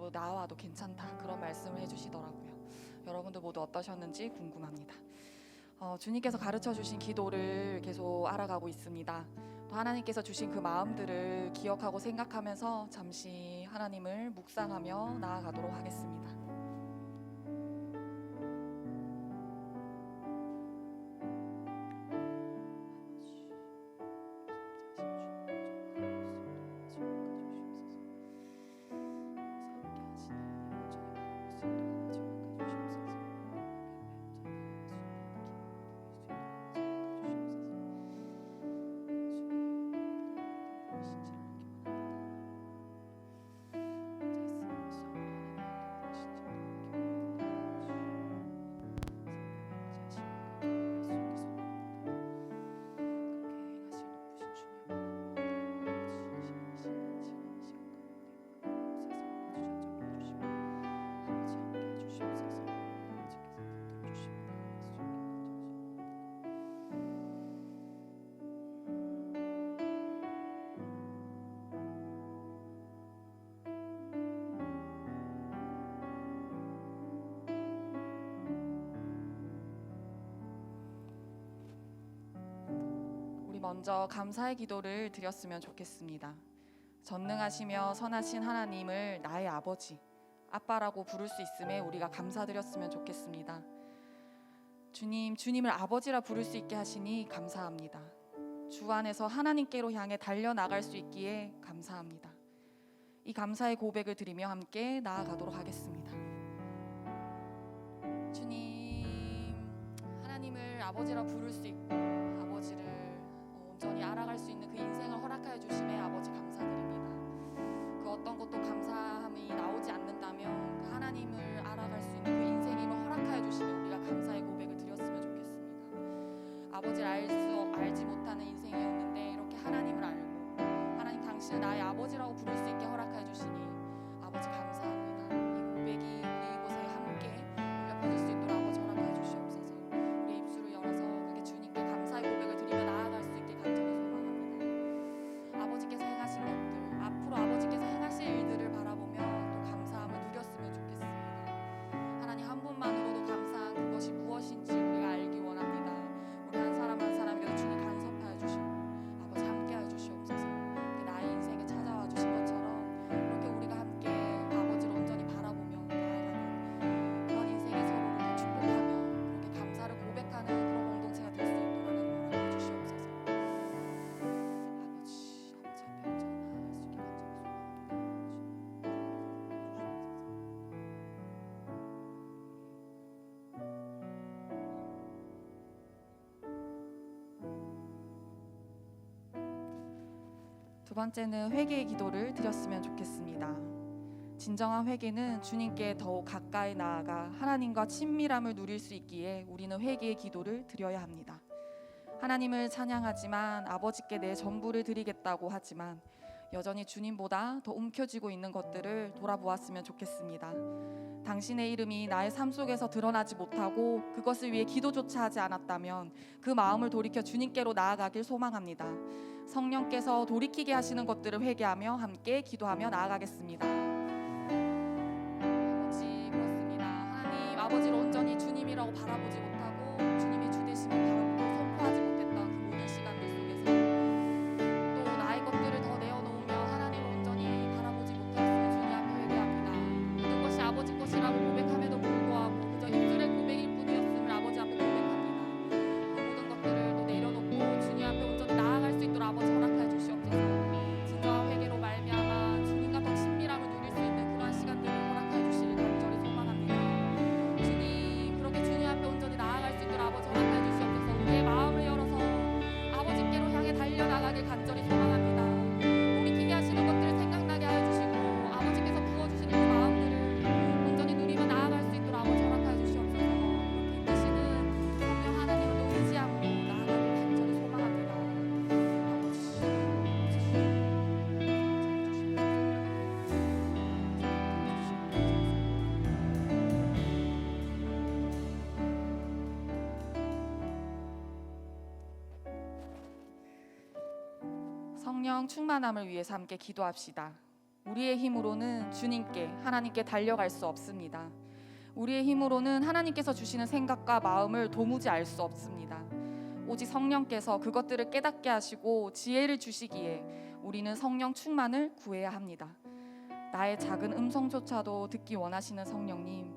방식으로 나와도 괜찮다, 그런 말씀을 해주시더라고요. 여러분들 모두 어떠셨는지 궁금합니다. 주님께서 가르쳐 주신 기도를 계속 알아가고 있습니다. 또 하나님께서 주신 그 마음들을 기억하고 생각하면서 잠시 하나님을 묵상하며 나아가도록 하겠습니다. 먼저 감사의 기도를 드렸으면 좋겠습니다. 전능하시며 선하신 하나님을 나의 아버지, 아빠라고 부를 수 있음에 우리가 감사드렸으면 좋겠습니다. 주님을 아버지라 부를 수 있게 하시니 감사합니다. 주 안에서 하나님께로 향해 달려나갈 수 있기에 감사합니다. 이 감사의 고백을 드리며 함께 나아가도록 하겠습니다. 주님, 하나님을 아버지라 부를 수 있고 아버지를 온전히 알아갈 수 있는 그 인생을 허락하여 주심에 아버지 감사드립니다. 그 어떤 것도 감사함이 나오지 않는다면 그 하나님을 알아갈 수 있는 그 인생임을 허락하여 주심에 우리가 감사의 고백을 드렸으면 좋겠습니다. 아버지를 알지 못하는 인생이었는데 이렇게 하나님을 알고 하나님 당신을 나의 아버지라고 부를 수 있게 허락하여 주시니 아버지 감사합니다. 이 고백이 우리 이곳에 함께 울려 퍼질 수 있도록 아버지 허락하여 주시옵소서. 우리 입술을 열어서 그게 주님께 감사의 고백을 드리며 나아갈 수 있게 간절히 소망합니다. 아버지께서 행하신 것들, 앞으로 아버지께서 행하실 일들을 바라보며 또 감사함을 누렸으면 좋겠습니다. 하나님 한 분만으로도 감사한 그것이 무엇인지 우리가 알기 원합니다. 우리 한 사람 한 사람에게도 주님 간섭하여 주시고 아버지 함께하여 주시옵소서. 나의 인생에 찾아와 주신 것처럼 이렇게 우리가 함께 아버지를 온전히 바라보며 나아가는 그런 인생의 서로를 더 축복하며 그렇게 감사를 고백하는 그런 공동체가 될 수 있도록 하나님 허락해 주시옵소서. 아버지 앞에 온전히 나아갈 수 있게 두 번째는 회개의 기도를 드렸으면 좋겠습니다. 진정한 회개는 주님께 더욱 가까이 나아가 하나님과 친밀함을 누릴 수 있기에 우리는 회개의 기도를 드려야 합니다. 하나님을 찬양하지만 아버지께 내 전부를 드리겠다고 하지만 여전히 주님보다 더 움켜쥐고 있는 것들을 돌아보았으면 좋겠습니다. 당신의 이름이 나의 삶 속에서 드러나지 못하고 그것을 위해 기도조차 하지 않았다면 그 마음을 돌이켜 주님께로 나아가길 소망합니다. 성령께서 돌이키게 하시는 것들을 회개하며 함께 기도하며 나아가겠습니다. 아버지, 그렇습니다. 하나님 아버지를 온전히 주님이라고 바라보지 못하고 주님의 주되심을 바라보고 선포하지 못했던 그 모든 시간들 속에서 또 나의 것들을 더 내어놓으며 하나님을 온전히 바라보지 못하였음을 주님 앞에 회개합니다. 모든 것이 아버지 것이라고 고백함에도 불구하고 그저 입술의 고백일 뿐이었음을 아버지 앞에 고백합니다. 그 모든 것들을 또 내려놓고 주님 앞에 온전히 나아갈 수 있도록 아버지 허락하여 주시옵소서. 진정한 회개로 말미암아 주님과 더 친밀함을 누릴 수 있는 그러한 시간들을 허락하여 주시길 간절히 소망합니다. 주님, 그렇게 주님 앞에 온전히 나아갈 수 있도록 아버지 허락하여 주시옵소서. 우리의 마음을 열어서 아버지께로 향해 달려나가길 간절히 소망합니다. 돌이키게 하시는 것들을 생각나게 하여 주시고 아버지께서 부어주시는 그 마음들을 온전히 누리며 나아갈 수 있도록 아버지 허락하여 주시옵소서. 그렇게 이끄시는 성령 하나님을 의지하고 나아가길 간절히 소망합니다. 성령 충만함을 위해서 함께 기도합시다. 우리의 힘으로는 주님께, 하나님께 달려갈 수 없습니다. 우리의 힘으로는 하나님께서 주시는 생각과 마음을 도무지 알 수 없습니다. 오직 성령께서 그것들을 깨닫게 하시고 지혜를 주시기에 우리는 성령 충만을 구해야 합니다. 나의 작은 음성조차도 듣기 원하시는 성령님,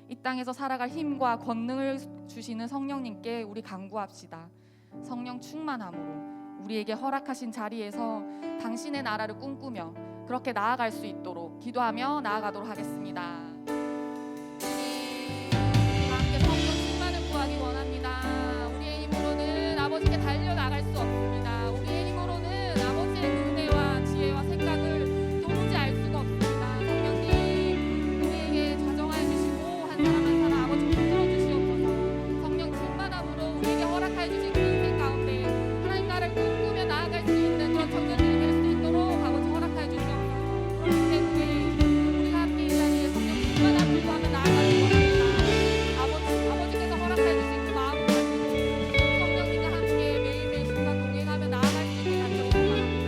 이 땅에서 살아갈 힘과 권능을 주시는 성령님께 우리 간구합시다. 성령 충만함으로 우리에게 허락하신 자리에서 당신의 나라를 꿈꾸며 그렇게 나아갈 수 있도록 기도하며 나아가도록 하겠습니다. 우리가 함께 성령 충만을 구하기 원합니다. 우리의 힘으로는 아버지께 달려나갈 수 없습니다. 우리의 힘으로는 아버지의 그 은혜와 지혜와 생각을 도무지 알 수가 없습니다. 성령님, 우리에게 자정하여 주시고 한 사람 한 사람 아버지 붙들어 주시옵소서. 성령 충만함으로 우리에게 허락하여 주신 그 인생 가운데 하나님 나라를 꿈꾸며 나아갈 수 있는 그런 청년들이 될 수 있도록 아버지 허락하여 주시옵소서. 그렇기 때문에 우리가 함께 이 자리에 성령 충만함을 구하며 나아가는 것입니다. 아버지께서 허락하여 주신 그 마음을 가지고 성령님과 함께 매일매일 순간 동행하며 나아갈 수 있게 간절히 소망합니다.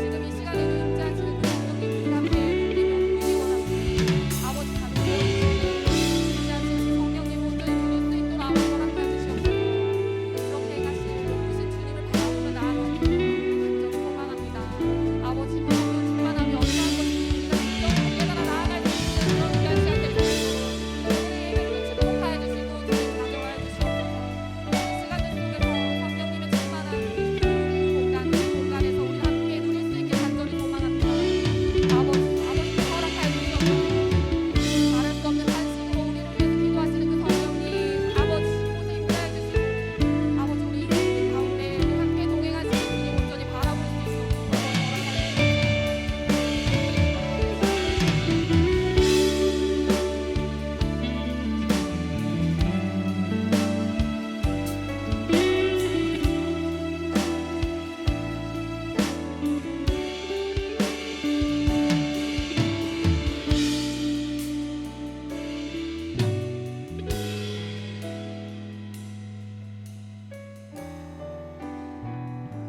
지금 이 시간에도 임재하시는 그 성령님 우리 함께 누리기 원합니다. 아버지 감사해요. 임재하시는 그 성령님 온전히 누릴 수 있도록 아버지 허락하여 주시옵소서. 그렇게 가실 높으신 주님을 바라보며 나아가기 간절히 소망합니다. 아버지 그 성령 충만함이 어떠한 것인지 우리가 진정으로 깨달아 나아갈 수 있는 그런 귀한 시간 될 수 있도록 오늘의 예배를 축복하여 주시고 주님 가져와여 주시옵소서. 이 시간들 속에서 성령님의 충만한 그 공간에서 우리 함께 누릴 수 있게 간절히 소망합니다. 아버지께 허락하여 주시옵소서. 말할 수 없는 간식으로 우리를 위해서 기도하시는 그 성령님, 아버지 이곳에 임재하여 주시고 아버지 우리 인생 가운데 함께 동행하시는 주님 온전히 바라볼 수 있도록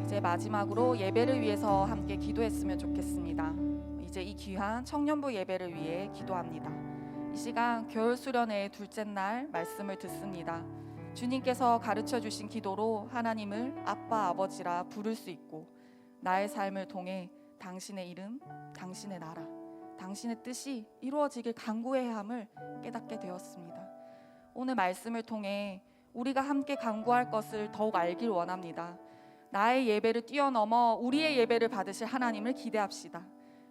이제 마지막으로 예배를 위해서 함께 기도했으면 좋겠습니다. 이제 이 귀한 청년부 예배를 위해 기도합니다. 이 시간 겨울 수련회의 둘째 날 말씀을 듣습니다. 주님께서 가르쳐 주신 기도로 하나님을 아빠 아버지라 부를 수 있고 나의 삶을 통해 당신의 이름, 당신의 나라, 당신의 뜻이 이루어지길 간구해야 함을 깨닫게 되었습니다. 오늘 말씀을 통해 우리가 함께 간구할 것을 더욱 알길 원합니다. 나의 예배를 뛰어넘어 우리의 예배를 받으실 하나님을 기대합시다.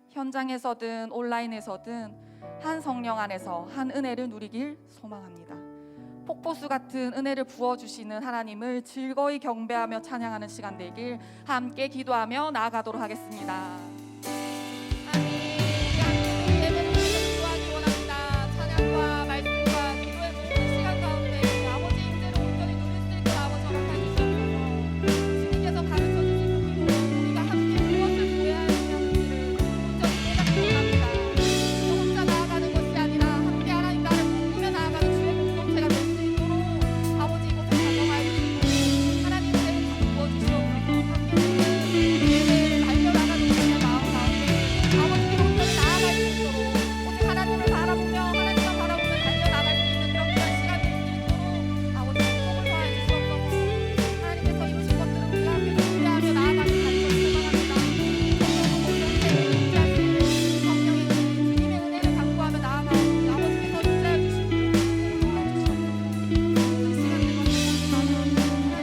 현장에서든 온라인에서든 한 성령 안에서 한 은혜를 누리길 소망합니다. 폭포수 같은 은혜를 부어주시는 하나님을 즐거이 경배하며 찬양하는 시간 되길 함께 기도하며 나아가도록 하겠습니다. 아멘. 우리 함께 예배를 위해서 기도하기 원합니다. 찬양과 말씀과 기도의 모든 시간 가운데 아버지의 임재를 온전히 누릴 수 있도록 아버지 허락해 주시옵소서. 주님께서 가르쳐 주신 그 기도로 우리가 함께 무엇을 구해야 하는지를 온전히 깨닫기 원합니다. 저 혼자 나아가는 것이 아니라 함께 하나님 나라를 꿈꾸며 나아가는 주의 공동체가 될 수 있도록 아버지 이곳에 가정하여 주시고 하나님의 은혜를 부어 주시옵소서. 함께 예배를 달려나가는 우리의 마음 가운데 아버지께 온전히 나아갈 수 있도록 오직 하나님을 바라보며 하나님만 바라보며 달려나갈 수 있는 그런 귀한 시간 될 수 있도록 아버지 축복을 더하여 주시옵소서. 하나님께서 이루신 것들을 우리가 함께 기대하며 나아가기 간절히 소망합니다. 성령의 공동체를 유지하시는 성령의 주님의 은혜를 간구하며 나아가오니 아버지께서 인자해 주시고 도와주시옵소서. 이 시간 내가 기도하며 하나님께서 들어가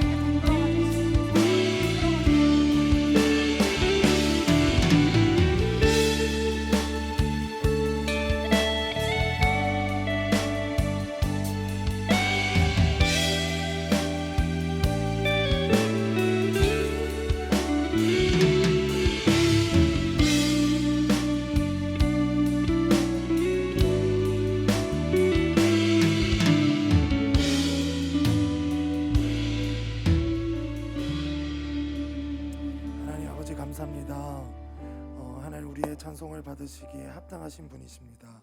하나님 아버지 감사합니다. 하나님 우리의 찬송을 받으시기에 합당하신 분이십니다.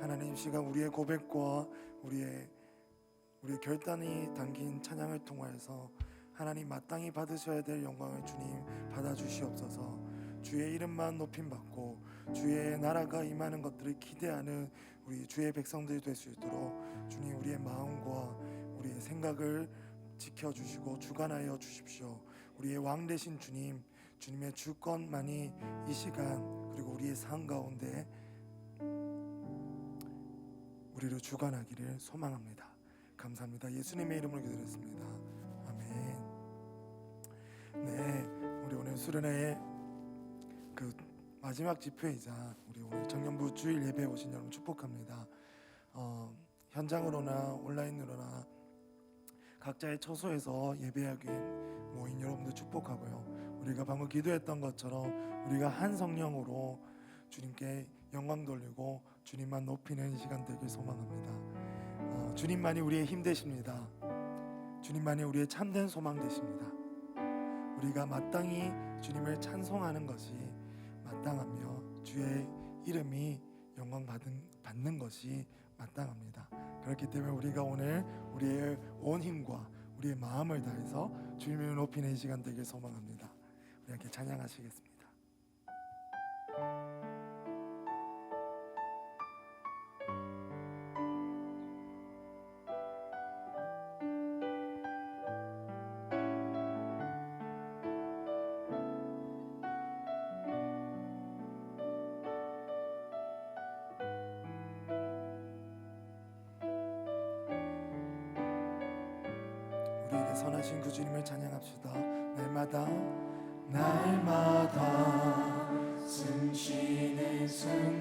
하나님 시간 우리의 고백과 우리의 결단이 담긴 찬양을 통하여서 하나님 마땅히 받으셔야 될 영광을 주님 받아주시옵소서. 주의 이름만 높임받고 주의 나라가 임하는 것들을 기대하는 우리 주의 백성들이 될 수 있도록 주님 우리의 마음과 우리의 생각을 지켜주시고 주관하여 주십시오. 우리의 왕 되신 주님, 주님의 주권만이 이 시간 그리고 우리의 삶 가운데 우리를 주관하기를 소망합니다. 감사합니다. 예수님의 이름으로 기도드렸습니다. 아멘. 네, 우리 오늘 수련회의 그 마지막 집회이자 우리 오늘 청년부 주일 예배에 오신 여러분 축복합니다. 현장으로나 온라인으로나 각자의 처소에서 예배하기 모인 여러분들 축복하고요. 우리가 방금 기도했던 것처럼 우리가 한 성령으로 주님께 영광 돌리고 주님만 높이는 시간 되길 소망합니다. 주님만이 우리의 힘 되십니다. 주님만이 우리의 참된 소망 되십니다. 우리가 마땅히 주님을 찬송하는 것이 마땅하며 주의 이름이 영광 받는 것이 마땅합니다. 그렇기 때문에 우리가 오늘 우리의 온 힘과 우리의 마음을 다해서 주님을 높이는 시간 되길 소망합니다. 우리 함께 찬양하시겠습니다. 우리에게 선하신 그 주님을 찬양합시다. 날마다 숨쉬는 순간마다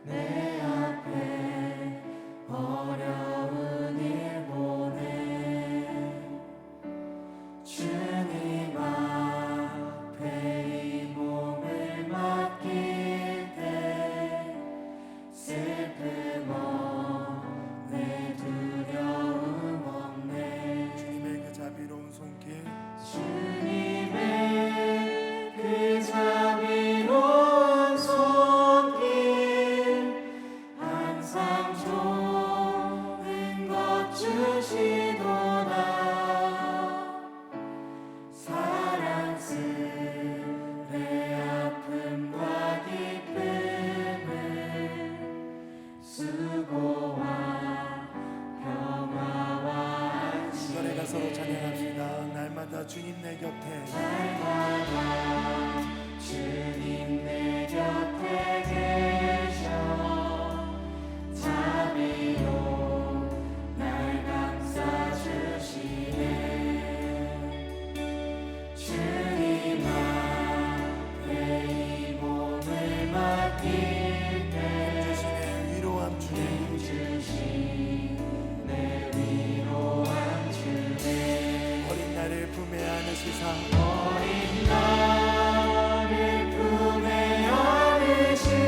내 앞에 어려운 일 보내 주님 앞에 이 몸을 맡길 때 슬픔 없네 두려움 없네 주님의 그 자비로운 손길 주님의 그 자비로운 손길 항상 좋은 것 주시도다 사랑스레 아픔과 기쁨을 수고와 평화와 안식 노래가 서로 찬양합시다. 날마다 주님 내 곁에 날마다 주님 내 곁에 계셔 자비로 날 감싸주시네 주님 앞에 이 몸을 맡길 때 주시네 위로함 주님 주시네 위로함 주네 어린 나를 품에 안으시사 어린 나를 품에 안으시사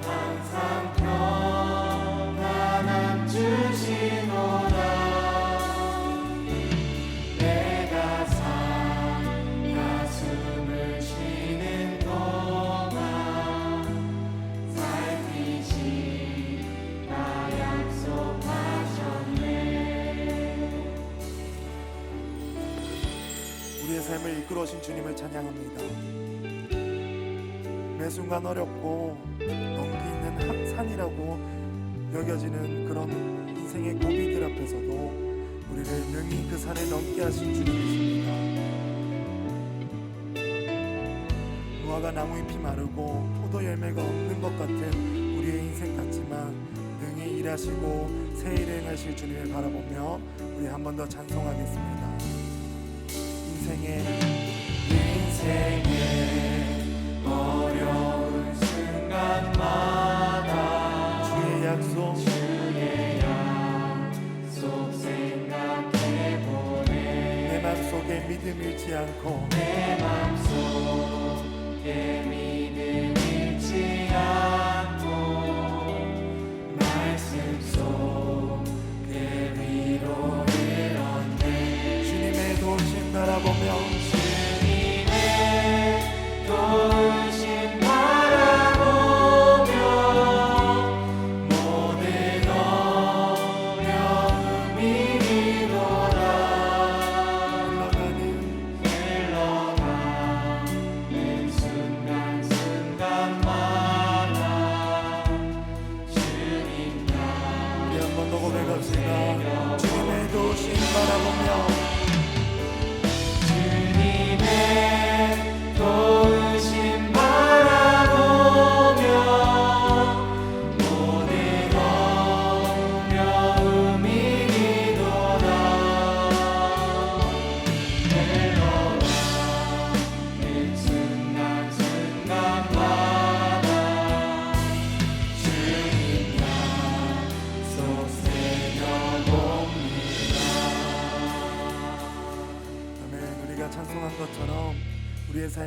항상 평안함 주시노라 내가 살아 숨을 쉬는 동안 살피시다 약속하셨네 우리의 삶을 이끌어오신 주님을 찬양합니다. 매 순간 어렵고 넘기는 산이라고 여겨지는 그런 인생의 고비들 앞에서도 우리를 능히 그 산을 넘게 하신 주님이십니다. 무화과 나무잎이 마르고 포도 열매가 없는 것 같은 우리의 인생 같지만 능히 일하시고 새 일을 행하실 주님을 바라보며 우리 한 번 더 찬송하겠습니다. 인생의 어려운 순간마다 주의 약속 생각해보네 내 맘속에 믿음 잃지 않고 내 맘속에 믿음 잃지 않고 말씀 속에 위로를 얻네 주님의 도우심 바라보며 주님의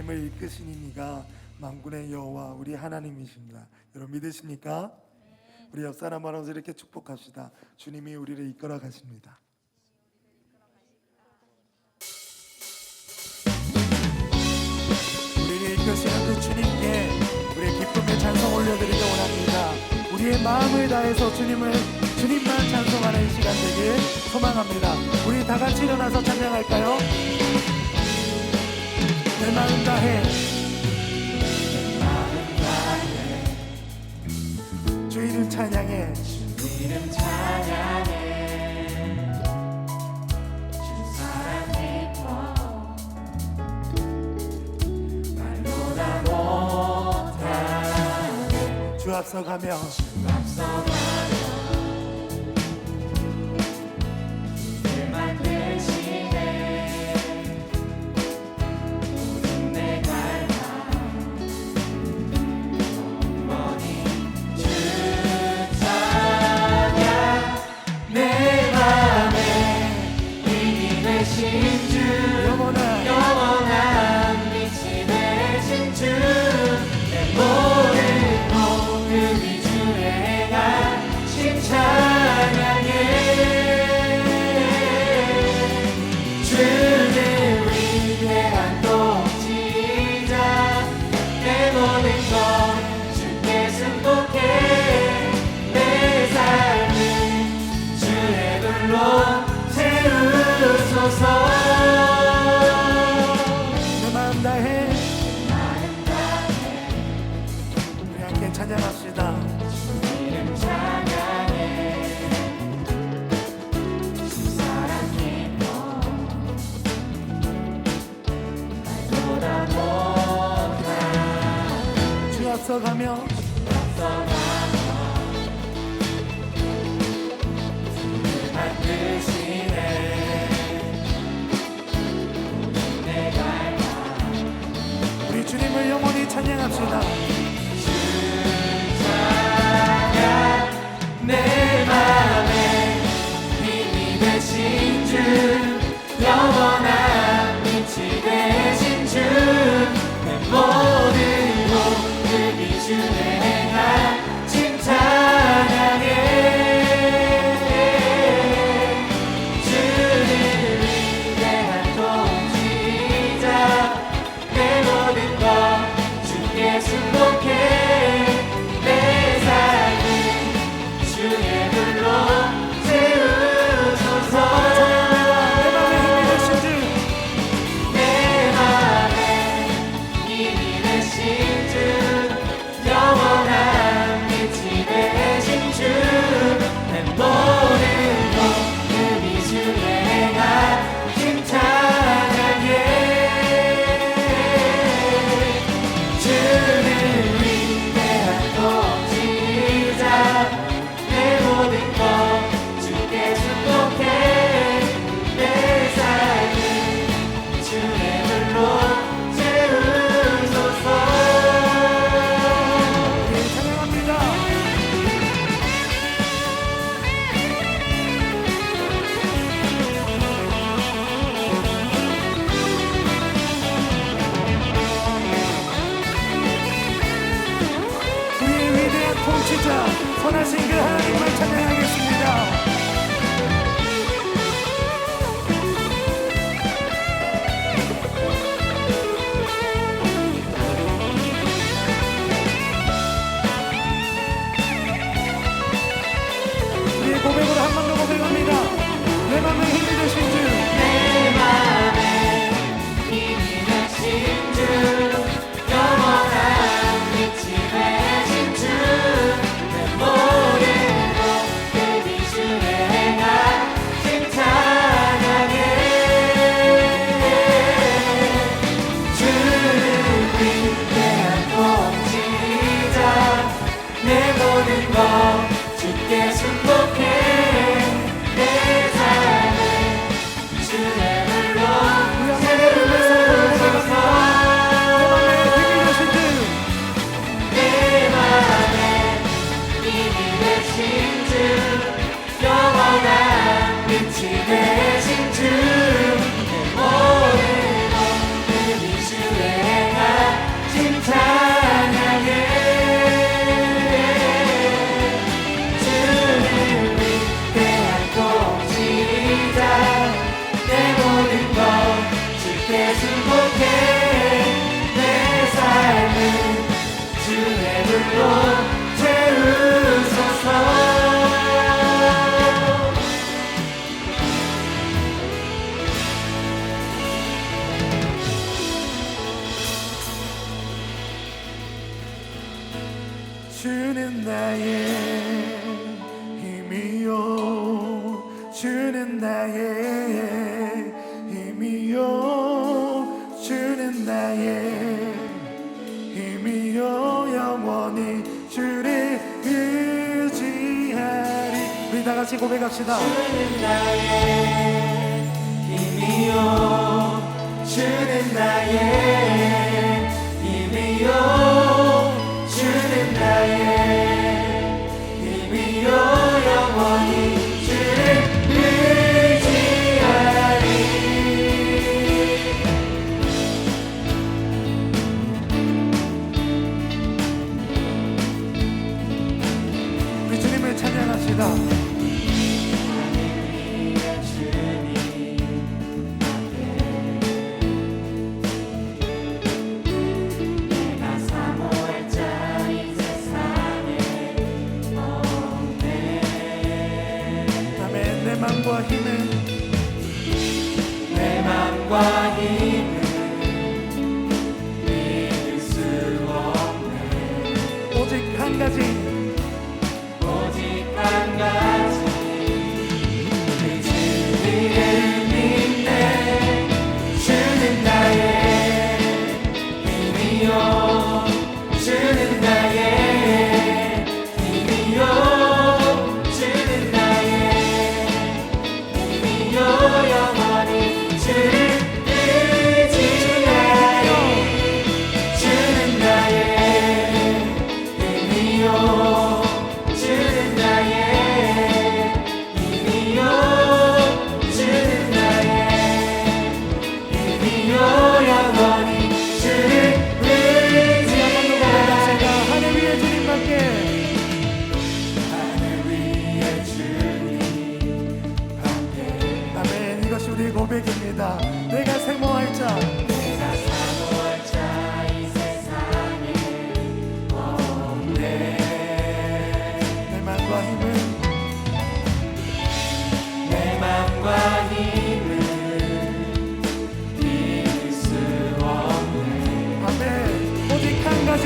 삶을 이끄시는 이가 만군의 여호와 우리 하나님이십니다. 여러분 믿으십니까? 우리 옆 사람 바라보면서 이렇게 축복합시다. 주님이 우리를 이끌어 가십니다. 우리를 이끄시는 그 주님께 우리의 기쁨의 찬송 올려드리기 원합니다. 우리의 마음을 다해서 주님만 찬송하는 시간 되길 소망합니다. 우리 다 같이 일어나서 찬양할까요? 내 마음 다해 주 이름 찬양해 주 이름 찬양해 주 사랑 기뻐 말로 다 못하네 주 앞서가며 앞서가며 늘 만드시네 모든 내 갈망 영원히 주 찬양 내 맘에 힘이 되신 주 영원한 빛이 되신 주 내 모든 그 위주에 행하신 찬양해 주를 위대한 통치자 내 모든 것 주께 승복해 내 삶을 주의 불로 세우소서 내 마음 다해 우리 함께 찬양합시다. 이름 찬양해 주 사랑 기뻐 말보다 못한 주 앞서가며 만드시네 모든 내 갈망 우리 주님을 영원히 찬양합시다. 찬양 내 맘에 힘이 되신 주 영원한 빛이 되신 주 내 모든 그 기준에 행하신 찬양해 주를 위대한 통치자 내 모든 것 주께 승복해 내 삶을 주의 불로 세우소서 내 맘에 힘이 되신 주 내 맘에 힘이 되신 주 영원한 빛이 되신 주 내 모든 것그 미주에 행하신 찬양해 주를 위대한 통치자 내 모든 것 주께 승복해 내 삶을 주의 불로 세우소서 네, 찬양합니다. 우리의 위대한 통치자 선하신 그 하나님을 찬양하겠습니다. 우리의 고백으로 한 번 더 고백합니다. 내 맘에 힘이 되신 주 내 맘에 힘이 되신 주 영원한 빛이 되신 주 내 모든 것 그 주는 나의 힘이요 주는 나의 힘이요 주는 나의 힘이요 영원히 주를 의지하리. 우리 다 같이 고백합시다. 주는 나의 힘이요 주는 나의 힘이요 주는 나의 힘이요 영원히 주를 의지하리. 우리 주님을 찬양합시다. 내 맘과 힘은 내 맘과 힘은 믿을 수 없네. 오직 한 가지 오직 한 가지 그 진리를 믿네. 주는 나의 힘이요 주는 나의 힘이요 영원히 주를 의지하리. 주는 나의 힘이요 주는 나의 힘이요 주는 나의 힘이요 영원히 주를 의지하리. 하늘 위에 주님밖에 하늘 위에 주님 이것이 우리의 고백입니다. 내가 사모할 자 내가 사모할 자 이 세상에 없네. 내 맘과 힘은 내 맘과 힘은 믿을 수 없네. 아멘. 오직 한 가지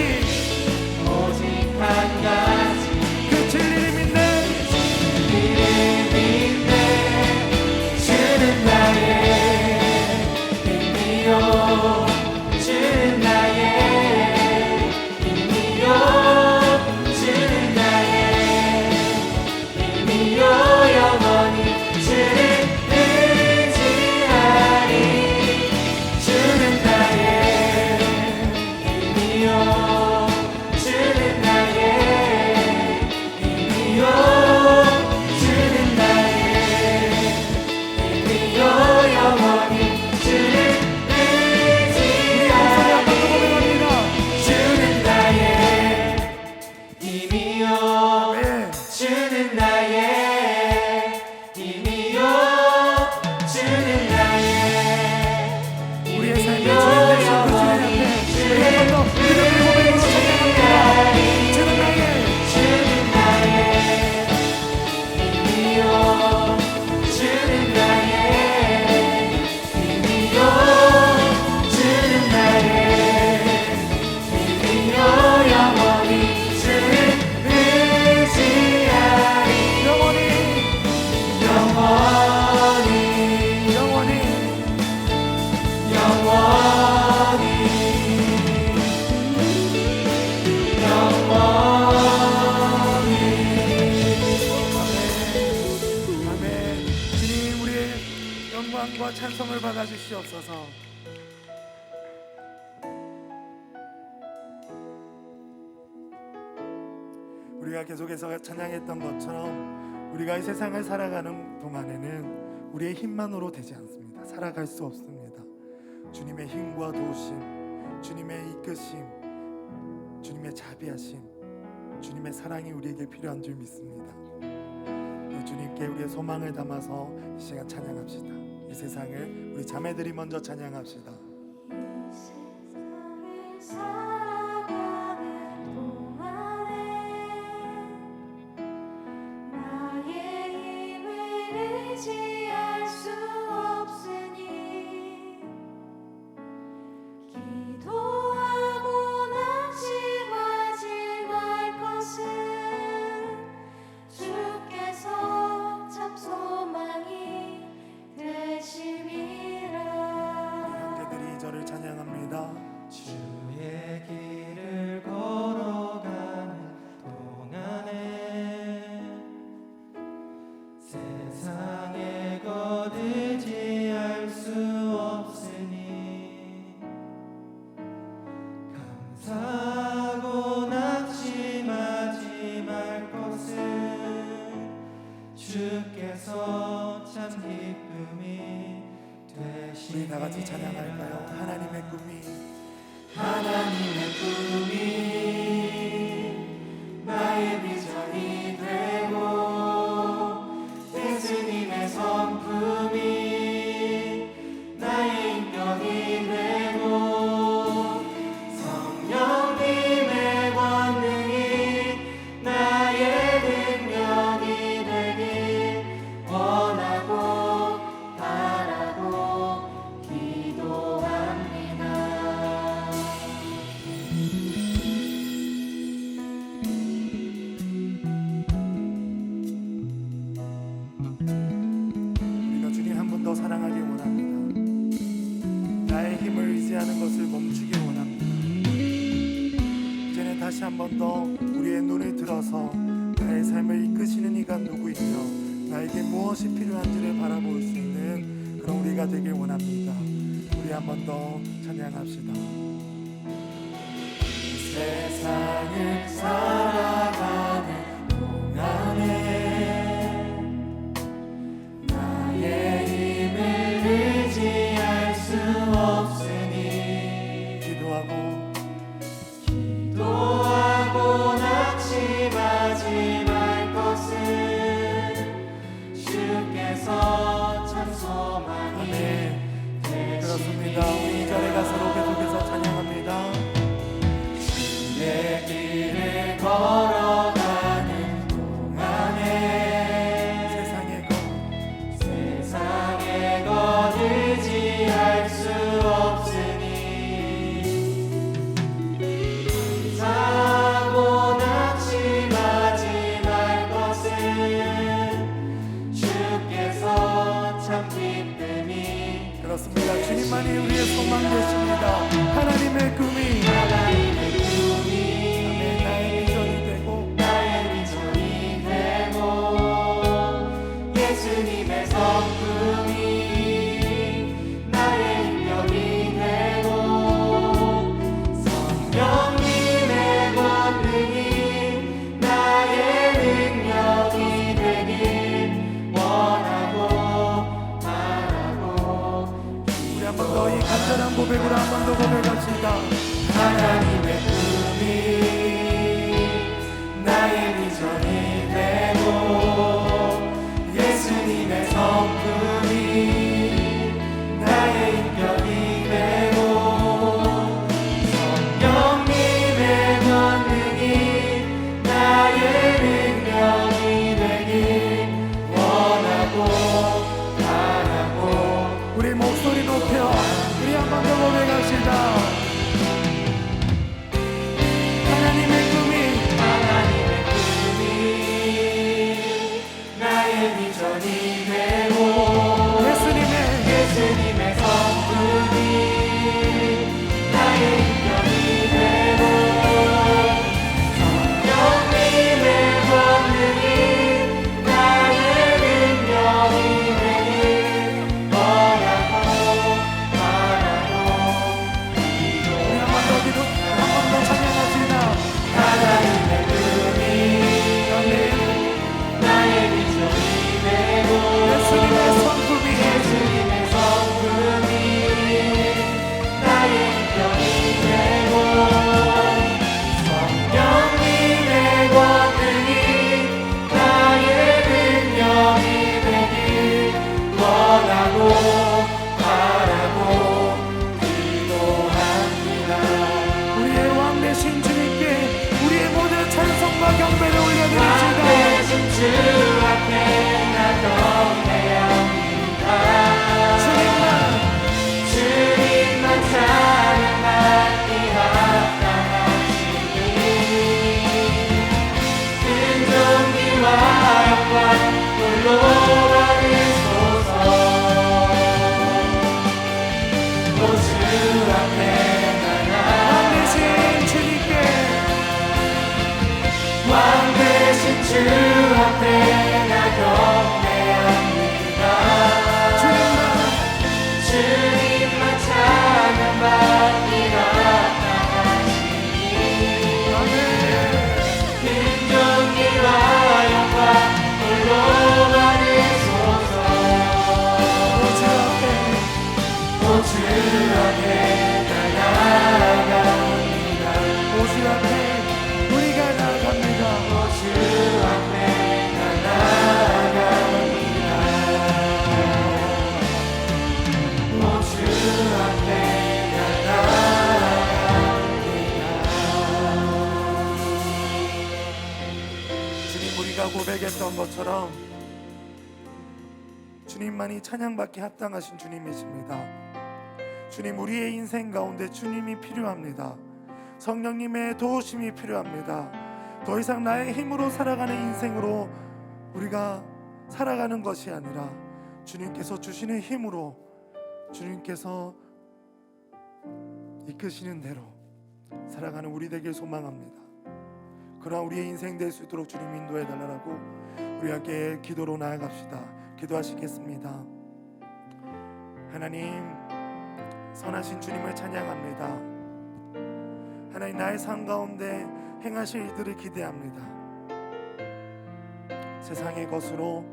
오직 한 가지 그 진리를 믿는 진리를 믿네. 주는 나의 힘이요 주는 나의 힘이요 주는 나의 힘이요 영원히 주를 의지하리. 주는 나의 힘이요 주는 나의 힘이요 주는 나의 힘이요 영원히 주를 의지하리. 주는 나의 힘이요 아멘. 주는 나의 힘이요 주는 나의 우리의 삶의 주인 되신 그 주님 앞에 우리 한번더 믿음의 고백으로 찬양합니다. 주는 나의 주는 나의 힘이요 주는 나의 힘이요 주는 나의 힘이요 영원히 주를 의지하리. 영원히 영원히 영원히 아멘. 주님 우리의 영광과 찬송을 받아 주시옵소서. 우리가 계속해서 찬양했던 것처럼 우리가 이 세상을 살아가는 동안에는 우리의 힘만으로 되지 않습니다. 살아갈 수 없습니다. 주님의 힘과 도우심, 주님의 이끄심, 주님의 자비하심, 주님의 사랑이 우리에게 필요한 줄 믿습니다. 우리 주님께 우리의 소망을 담아서 이 시간 찬양합시다. 이 세상을 우리 자매들이 먼저 찬양합시다. 세상을 살아가는 동안에 나의 힘을 의지할 수 없으니 기도하고 낙심하지 말 것을 같이 찬양할까요? 하나님의 꿈이 나의 비전이 되고 예수님의 성품이 나의 인격이 되고 성령님의 권능이 나의 능력이 되길 원하고 바라고 기도합니다. 우리가 주님 한 번 더 사랑하기 원합니다. 나의 힘을 의지하는 것을 멈추기 원합니다. 이제는 다시 한 번 더 우리의 눈을 들어서 나의 삶을 이끄시는 이가 누구이며 나에게 무엇이 필요한지를 바라볼 수 있는 그런 우리가 되길 원합니다. 우리 한 번 더 찬양합시다. 세상을 살아가는 동안에 나의 힘을 의지할 수 없으니 기도하고 낙심하지 말 것을 주께서 참 소망이 아멘. 그렇습니다. 우리 이 자리에 가서 계속해서 찬양합니다. 내 길을 걸어가는 동안에 세상의 것 의지할 수 없으니 감사하고 낙심하지 말 것을 주께서 참 기쁨이 그렇습니다. 주님만이 우리의 소망 되십니다. 하나님의 꿈이 아멘. 나의 비전이 되고 예수님의 성품이 나의 인격이 되고 성령님의 권능이 나의 능력이 되길 원하고 바라고 우리 한 번 더 이 간절한 고백으로 한 번 더 고백합시다. 하나님의 꿈이 나의 비전이 되고 예수님의 성품이 나의 인격이 되고 성령님의 권능이 나의 능력이 되길 원하고 바라고 우리 목소리 높여 우리 한 번 더 고백합시다. 하나님의 꿈이 나의 비전이 되고 예수님의 성품이 나의 인격이 되고 성령님의 권능이 나의 능력이 되길 원하고 바라고 우리 한 번 더 찬양합시다. 하나님의 꿈이 아멘. 나의 비전이 되고 예수님의 성품이 예수님의 성품이 나의 인격이 되고 성령님의 권능이 나의 능력이 되길 원하고 바라고 기도합니다. 우리의 왕 되신 주님께 우리의 모든 찬송과 경배를 올려드립시다. 왕되신 주 앞에 나 경배합니다. 주님만 찬양받기 합당하시니 큰 존귀와 영광 홀로 받으소서. 오 주 앞에 왕 되신 주님께 왕 되신 주 앞에 나 경배합니다. 주님만 찬양받기 합당하시니 큰 존귀와 영광 홀로 받으소서. 오 주 우리가 고백했던 것처럼 주님만이 찬양받기 합당하신 주님이십니다. 주님, 우리의 인생 가운데 주님이 필요합니다. 성령님의 도우심이 필요합니다. 더 이상 나의 힘으로 살아가는 인생으로 우리가 살아가는 것이 아니라 주님께서 주시는 힘으로, 주님께서 이끄시는 대로 살아가는 우리 되길 소망합니다. 그러나 우리의 인생 될 수 있도록 주님 인도해 달라고 우리 함께 기도로 나아갑시다. 기도하시겠습니다. 하나님, 선하신 주님을 찬양합니다. 하나님, 나의 삶 가운데 행하실 일들을 기대합니다. 세상의 것으로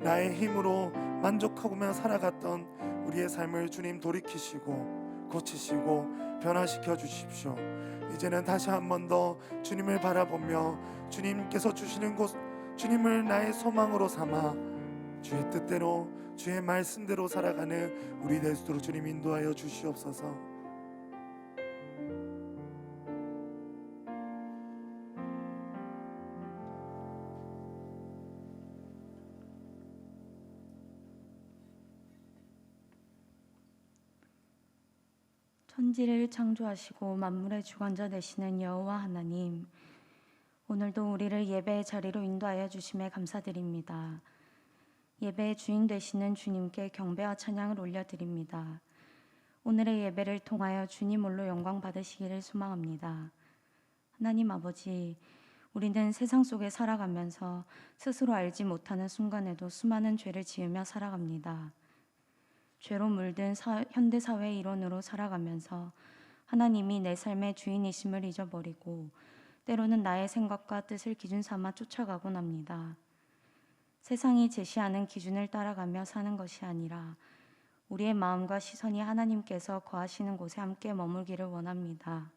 나의 힘으로 만족하고만 살아갔던 우리의 삶을 주님 돌이키시고 고치시고 변화시켜 주십시오. 이제는 다시 한 번 더 주님을 바라보며 주님께서 주시는 곳, 주님을 나의 소망으로 삼아 주의 뜻대로 주의 말씀대로 살아가는 우리 될 수 있도록 주님 인도하여 주시옵소서. 천지를 창조하시고 만물의 주관자 되시는 여호와 하나님, 오늘도 우리를 예배의 자리로 인도하여 주심에 감사드립니다. 예배의 주인 되시는 주님께 경배와 찬양을 올려드립니다. 오늘의 예배를 통하여 주님 홀로 영광 받으시기를 소망합니다. 하나님 아버지, 우리는 세상 속에 살아가면서 스스로 알지 못하는 순간에도 수많은 죄를 지으며 살아갑니다. 죄로 물든 현대사회의 일원으로 살아가면서 하나님이 내 삶의 주인이심을 잊어버리고 때로는 나의 생각과 뜻을 기준 삼아 쫓아가곤 합니다. 세상이 제시하는 기준을 따라가며 사는 것이 아니라 우리의 마음과 시선이 하나님께서 거하시는 곳에 함께 머물기를 원합니다.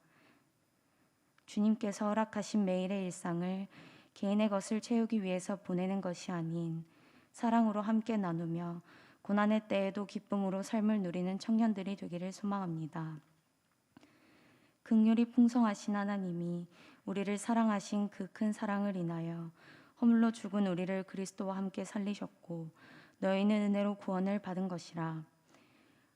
주님께서 허락하신 매일의 일상을 개인의 것을 채우기 위해서 보내는 것이 아닌 사랑으로 함께 나누며 고난의 때에도 기쁨으로 삶을 누리는 청년들이 되기를 소망합니다. 긍휼이 풍성하신 하나님이 우리를 사랑하신 그 큰 사랑을 인하여 허물로 죽은 우리를 그리스도와 함께 살리셨고 너희는 은혜로 구원을 받은 것이라.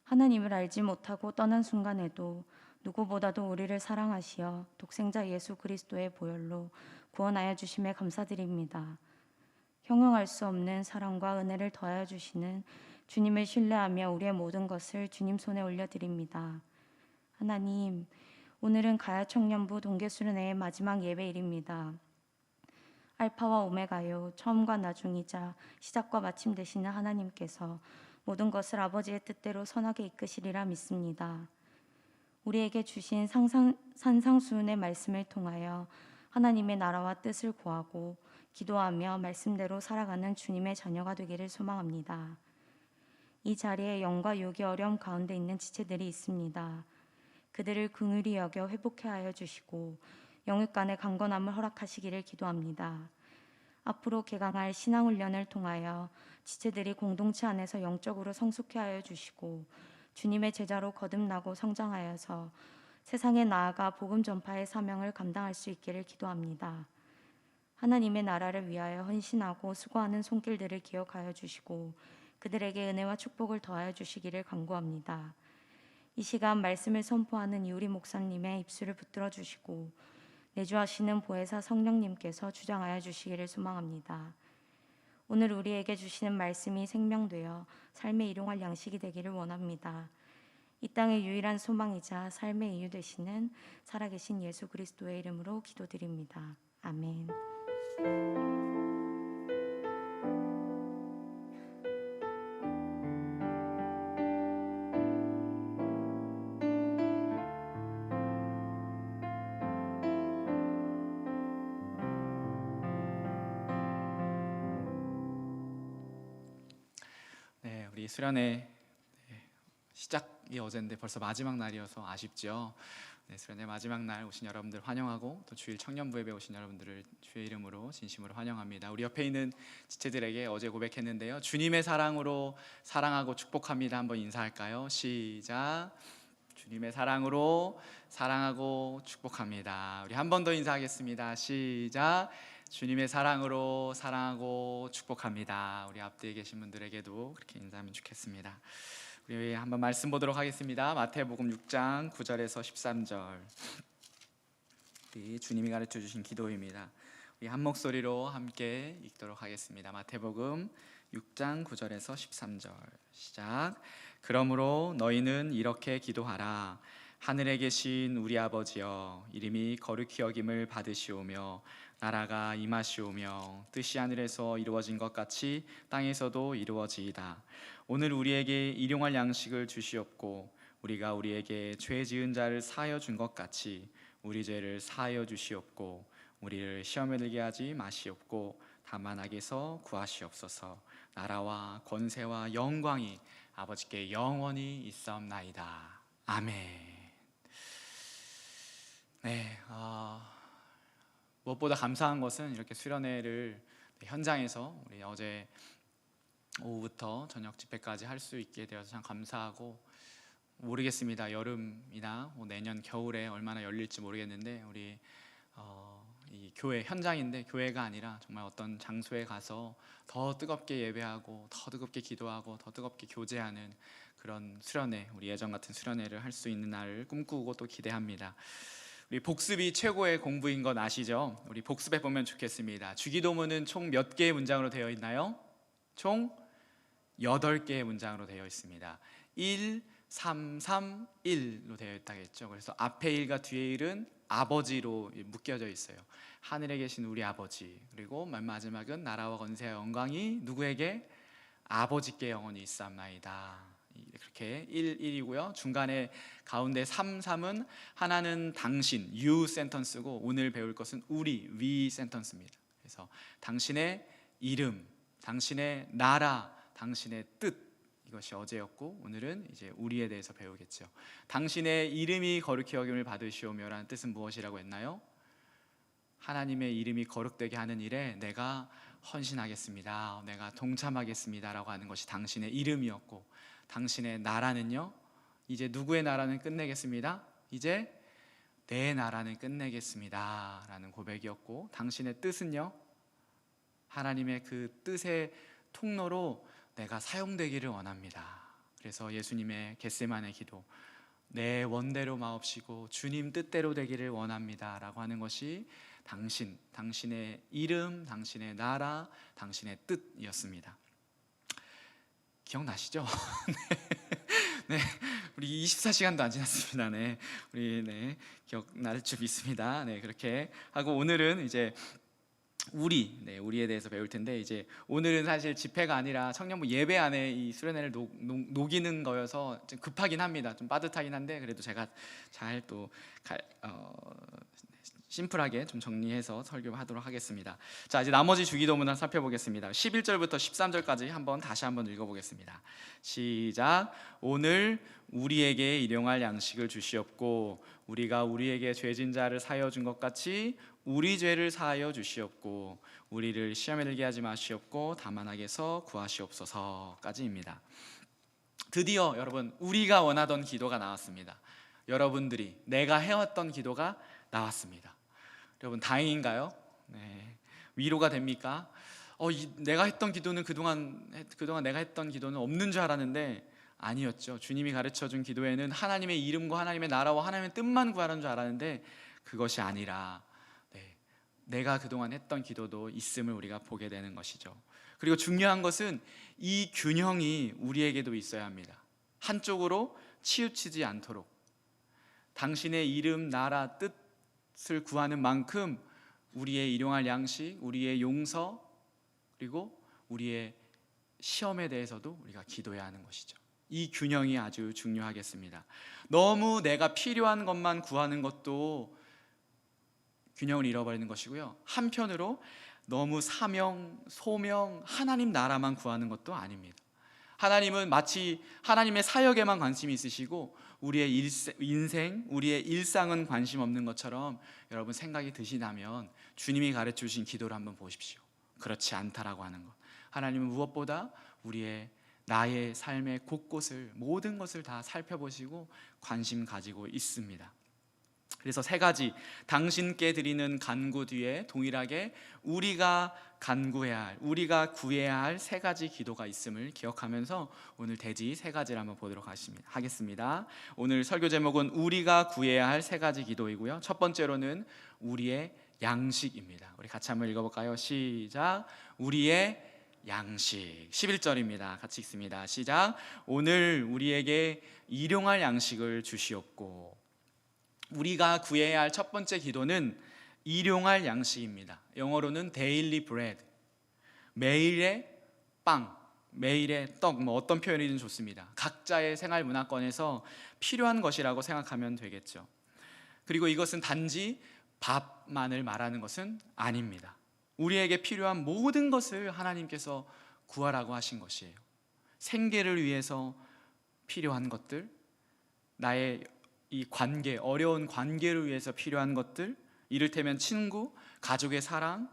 하나님을 알지 못하고 떠난 순간에도 누구보다도 우리를 사랑하시어 독생자 예수 그리스도의 보혈로 구원하여 주심에 감사드립니다. 형용할 수 없는 사랑과 은혜를 더하여 주시는 주님을 신뢰하며 우리의 모든 것을 주님 손에 올려드립니다. 하나님, 오늘은 가야청년부 동계수련회의 마지막 예배일입니다. 알파와 오메가요, 처음과 나중이자 시작과 마침 되시는 하나님께서 모든 것을 아버지의 뜻대로 선하게 이끄시리라 믿습니다. 우리에게 주신 산상수훈의 말씀을 통하여 하나님의 나라와 뜻을 구하고 기도하며 말씀대로 살아가는 주님의 자녀가 되기를 소망합니다. 이 자리에 영과 육의 어려움 가운데 있는 지체들이 있습니다. 그들을 긍휼히 여겨 회복해 하여 주시고 영육 간의 강건함을 허락하시기를 기도합니다. 앞으로 개강할 신앙훈련을 통하여 지체들이 공동체 안에서 영적으로 성숙해 하여 주시고 주님의 제자로 거듭나고 성장하여서 세상에 나아가 복음 전파의 사명을 감당할 수 있기를 기도합니다. 하나님의 나라를 위하여 헌신하고 수고하는 손길들을 기억하여 주시고 그들에게 은혜와 축복을 더하여 주시기를 간구합니다. 이 시간 말씀을 선포하는 이우리 목사님의 입술을 붙들어 주시고 내주하시는 보혜사 성령님께서 주장하여 주시기를 소망합니다. 오늘 우리에게 주시는 말씀이 생명되어 삶에 일용할 양식이 되기를 원합니다. 이 땅의 유일한 소망이자 삶의 이유 되시는 살아계신 예수 그리스도의 이름으로 기도드립니다. 아멘. 네, 우리 수련회 시작이 어제인데 벌써 마지막 날이어서 아쉽죠. 네, 수련회 마지막 날 오신 여러분들 환영하고 또 주일 청년부 예배 오신 여러분들을 주의 이름으로 진심으로 환영합니다. 우리 옆에 있는 지체들에게 어제 고백했는데요. 주님의 사랑으로 사랑하고 축복합니다. 한번 인사할까요? 시작. 주님의 사랑으로 사랑하고 축복합니다. 우리 한 번 더 인사하겠습니다. 시작. 주님의 사랑으로 사랑하고 축복합니다. 우리 앞뒤에 계신 분들에게도 그렇게 인사하면 좋겠습니다. 우리 한번 말씀 보도록 하겠습니다. 마태복음 6장 9절에서 13절. 우리 주님이 가르쳐 주신 기도입니다. 우리 한 목소리로 함께 읽도록 하겠습니다. 마태복음 6장 9절에서 13절. 시작. 그러므로 너희는 이렇게 기도하라. 하늘에 계신 우리 아버지여, 이름이 거룩히 여김을 받으시오며 나라가 임하시오며 뜻이 하늘에서 이루어진 것 같이 땅에서도 이루어지이다. 오늘 우리에게 일용할 양식을 주시옵고 우리가 우리에게 죄 지은 자를 사하여 준 것 같이 우리 죄를 사하여 주시옵고 우리를 시험에 들게 하지 마시옵고 다만 악에서 구하시옵소서. 나라와 권세와 영광이 아버지께 영원히 있사옵나이다. 아멘. 네, 무엇보다 감사한 것은 이렇게 수련회를 현장에서 우리 어제 오후부터 저녁 집회까지 할 수 있게 되어서 참 감사하고, 모르겠습니다. 여름이나 내년 겨울에 얼마나 열릴지 모르겠는데 우리 이 교회 현장인데 교회가 아니라 정말 어떤 장소에 가서 더 뜨겁게 예배하고 더 뜨겁게 기도하고 더 뜨겁게 교제하는 그런 수련회, 우리 예전 같은 수련회를 할 수 있는 날을 꿈꾸고 또 기대합니다. 우리 복습이 최고의 공부인 건 아시죠? 우리 복습해 보면 좋겠습니다. 주기도문은 총 몇 개의 문장으로 되어 있나요? 총 8개의 문장으로 되어 있습니다. 1, 3, 3, 1로 되어 있다겠죠. 그래서 앞에 1과 뒤에 1은 아버지로 묶여져 있어요. 하늘에 계신 우리 아버지. 그리고 맨 마지막은 나라와 권세와 영광이 누구에게? 아버지께 영원히 있사옵나이다. 그렇게 1, 1이고요. 중간에 가운데 3, 3은 하나는 당신, you 센턴스고 오늘 배울 것은 우리, we 센턴스입니다. 그래서 당신의 이름, 당신의 나라, 당신의 뜻, 이것이 어제였고 오늘은 이제 우리에 대해서 배우겠죠. 당신의 이름이 거룩히 여김을 받으시오며라는 뜻은 무엇이라고 했나요? 하나님의 이름이 거룩되게 하는 일에 내가 헌신하겠습니다, 내가 동참하겠습니다 라고 하는 것이 당신의 이름이었고, 당신의 나라는요, 이제 누구의 나라는 끝내겠습니다, 이제 내 나라는 끝내겠습니다 라는 고백이었고, 당신의 뜻은요, 하나님의 그 뜻의 통로로 내가 사용되기를 원합니다. 그래서 예수님의 겟세마네 기도, 내 원대로 마옵시고 주님 뜻대로 되기를 원합니다 라고 하는 것이 당신의 이름, 당신의 나라, 당신의 뜻이었습니다. 기억나시죠? 네, 우리 24시간도 안 지났습니다. 네, 우리 기억날 줄 믿습니다. 네, 그렇게 하고 오늘은 이제 우리에 대해서 배울 텐데, 이제 오늘은 사실 집회가 아니라 청년부 예배 안에 이 수련회를 녹이는 거여서 좀 급하긴 합니다. 좀 빠듯하긴 한데 그래도 제가 잘 또 심플하게 좀 정리해서 설교하도록 하겠습니다. 자, 이제 나머지 주기도문을 살펴보겠습니다. 11절부터 13절까지 다시 한번 읽어보겠습니다. 시작. 오늘 우리에게 일용할 양식을 주시옵고 우리가 우리에게 죄진 자를 사하여 준 것 같이 우리 죄를 사하여 주시옵고 우리를 시험에 들게 하지 마시옵고 다만 악에서 구하시옵소서까지입니다. 드디어 여러분, 우리가 원하던 기도가 나왔습니다. 여러분들이 내가 해왔던 기도가 나왔습니다. 여러분, 다행인가요? 네. 위로가 됩니까? 내가 했던 기도는 그동안 내가 했던 기도는 없는 줄 알았는데 아니었죠. 주님이 가르쳐준 기도에는 하나님의 이름과 하나님의 나라와 하나님의 뜻만 구하는 줄 알았는데 그것이 아니라 내가 그동안 했던 기도도 있음을 우리가 보게 되는 것이죠. 그리고 중요한 것은 이 균형이 우리에게도 있어야 합니다. 한쪽으로 치우치지 않도록 당신의 이름, 나라, 뜻을 구하는 만큼 우리의 일용할 양식, 우리의 용서, 그리고 우리의 시험에 대해서도 우리가 기도해야 하는 것이죠. 이 균형이 아주 중요하겠습니다. 너무 내가 필요한 것만 구하는 것도 균형을 잃어버리는 것이고요. 한편으로 너무 사명, 소명, 하나님 나라만 구하는 것도 아닙니다. 하나님은 마치 하나님의 사역에만 관심이 있으시고 우리의 인생, 우리의 일상은 관심 없는 것처럼 여러분 생각이 드시다면 주님이 가르쳐 주신 기도를 한번 보십시오. 그렇지 않다라고 하는 것. 하나님은 무엇보다 우리의 나의 삶의 곳곳을, 모든 것을 다 살펴보시고 관심 가지고 있습니다. 그래서 세 가지, 당신께 드리는 간구 뒤에 동일하게 우리가 간구해야 할, 우리가 구해야 할 세 가지 기도가 있음을 기억하면서 오늘 대지 세 가지를 한번 보도록 하겠습니다. 오늘 설교 제목은 우리가 구해야 할 세 가지 기도이고요. 첫 번째로는 우리의 양식입니다. 우리 같이 한번 읽어볼까요? 시작. 우리의 양식. 11절입니다. 같이 읽습니다. 시작. 오늘 우리에게 일용할 양식을 주시옵고. 우리가 구해야 할 첫 번째 기도는 일용할 양식입니다. 영어로는 daily bread, 매일의 빵, 매일의 떡, 어떤 표현이든 좋습니다. 각자의 생활 문화권에서 필요한 것이라고 생각하면 되겠죠. 그리고 이것은 단지 밥만을 말하는 것은 아닙니다. 우리에게 필요한 모든 것을 하나님께서 구하라고 하신 것이에요. 생계를 위해서 필요한 것들, 나의 이 관계, 어려운 관계를 위해서 필요한 것들, 이를테면 친구, 가족의 사랑,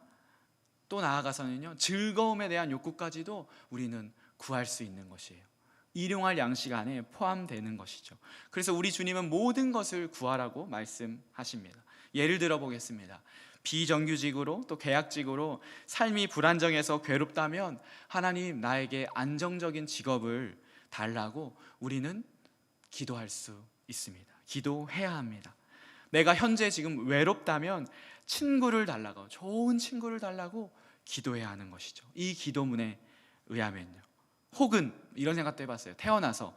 또 나아가서는요, 즐거움에 대한 욕구까지도 우리는 구할 수 있는 것이에요. 일용할 양식 안에 포함되는 것이죠. 그래서 우리 주님은 모든 것을 구하라고 말씀하십니다. 예를 들어 보겠습니다. 비정규직으로 또 계약직으로 삶이 불안정해서 괴롭다면 하나님, 나에게 안정적인 직업을 달라고 우리는 기도할 수 있습니다. 기도해야 합니다. 내가 현재 지금 외롭다면 친구를 달라고, 좋은 친구를 달라고 기도해야 하는 것이죠. 이 기도문에 의하면요. 혹은 이런 생각도 해봤어요. 태어나서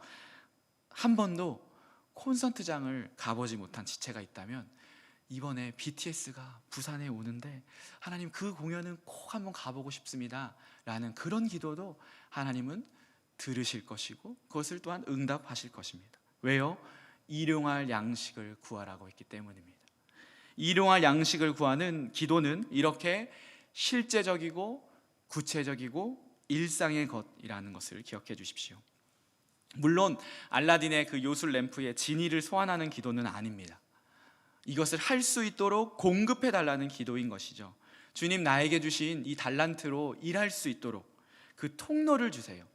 한 번도 콘서트장을 가보지 못한 지체가 있다면 이번에 BTS가 부산에 오는데 하나님, 그 공연은 꼭 한번 가보고 싶습니다 라는 그런 기도도 하나님은 들으실 것이고 그것을 또한 응답하실 것입니다. 왜요? 일용할 양식을 구하라고 했기 때문입니다. 일용할 양식을 구하는 기도는 이렇게 실제적이고 구체적이고 일상의 것이라는 것을 기억해 주십시오. 물론 알라딘의 그 요술 램프의 지니를 소환하는 기도는 아닙니다. 이것을 할 수 있도록 공급해 달라는 기도인 것이죠. 주님, 나에게 주신 이 달란트로 일할 수 있도록 그 통로를 주세요.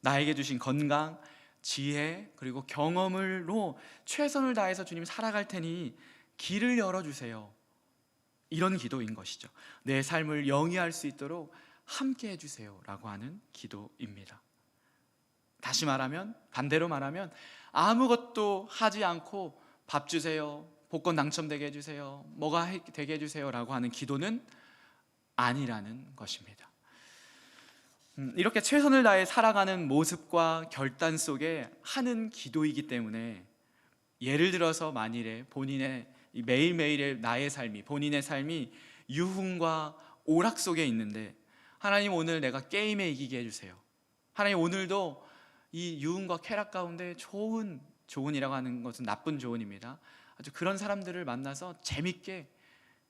나에게 주신 건강, 지혜, 그리고 경험으로 최선을 다해서 주님 살아갈 테니 길을 열어주세요. 이런 기도인 것이죠. 내 삶을 영위할 수 있도록 함께 해주세요 라고 하는 기도입니다. 다시 말하면, 반대로 말하면 아무것도 하지 않고 밥 주세요, 복권 당첨되게 해주세요, 뭐가 되게 해주세요 라고 하는 기도는 아니라는 것입니다. 이렇게 최선을 다해 살아가는 모습과 결단 속에 하는 기도이기 때문에, 예를 들어서 만일에 본인의 매일매일의 나의 삶이, 본인의 삶이 유흥과 오락 속에 있는데 하나님, 오늘 내가 게임에 이기게 해주세요. 하나님, 오늘도 이 유흥과 쾌락 가운데 조은이라고 하는 것은 나쁜 조언입니다. 아주 그런 사람들을 만나서 재밌게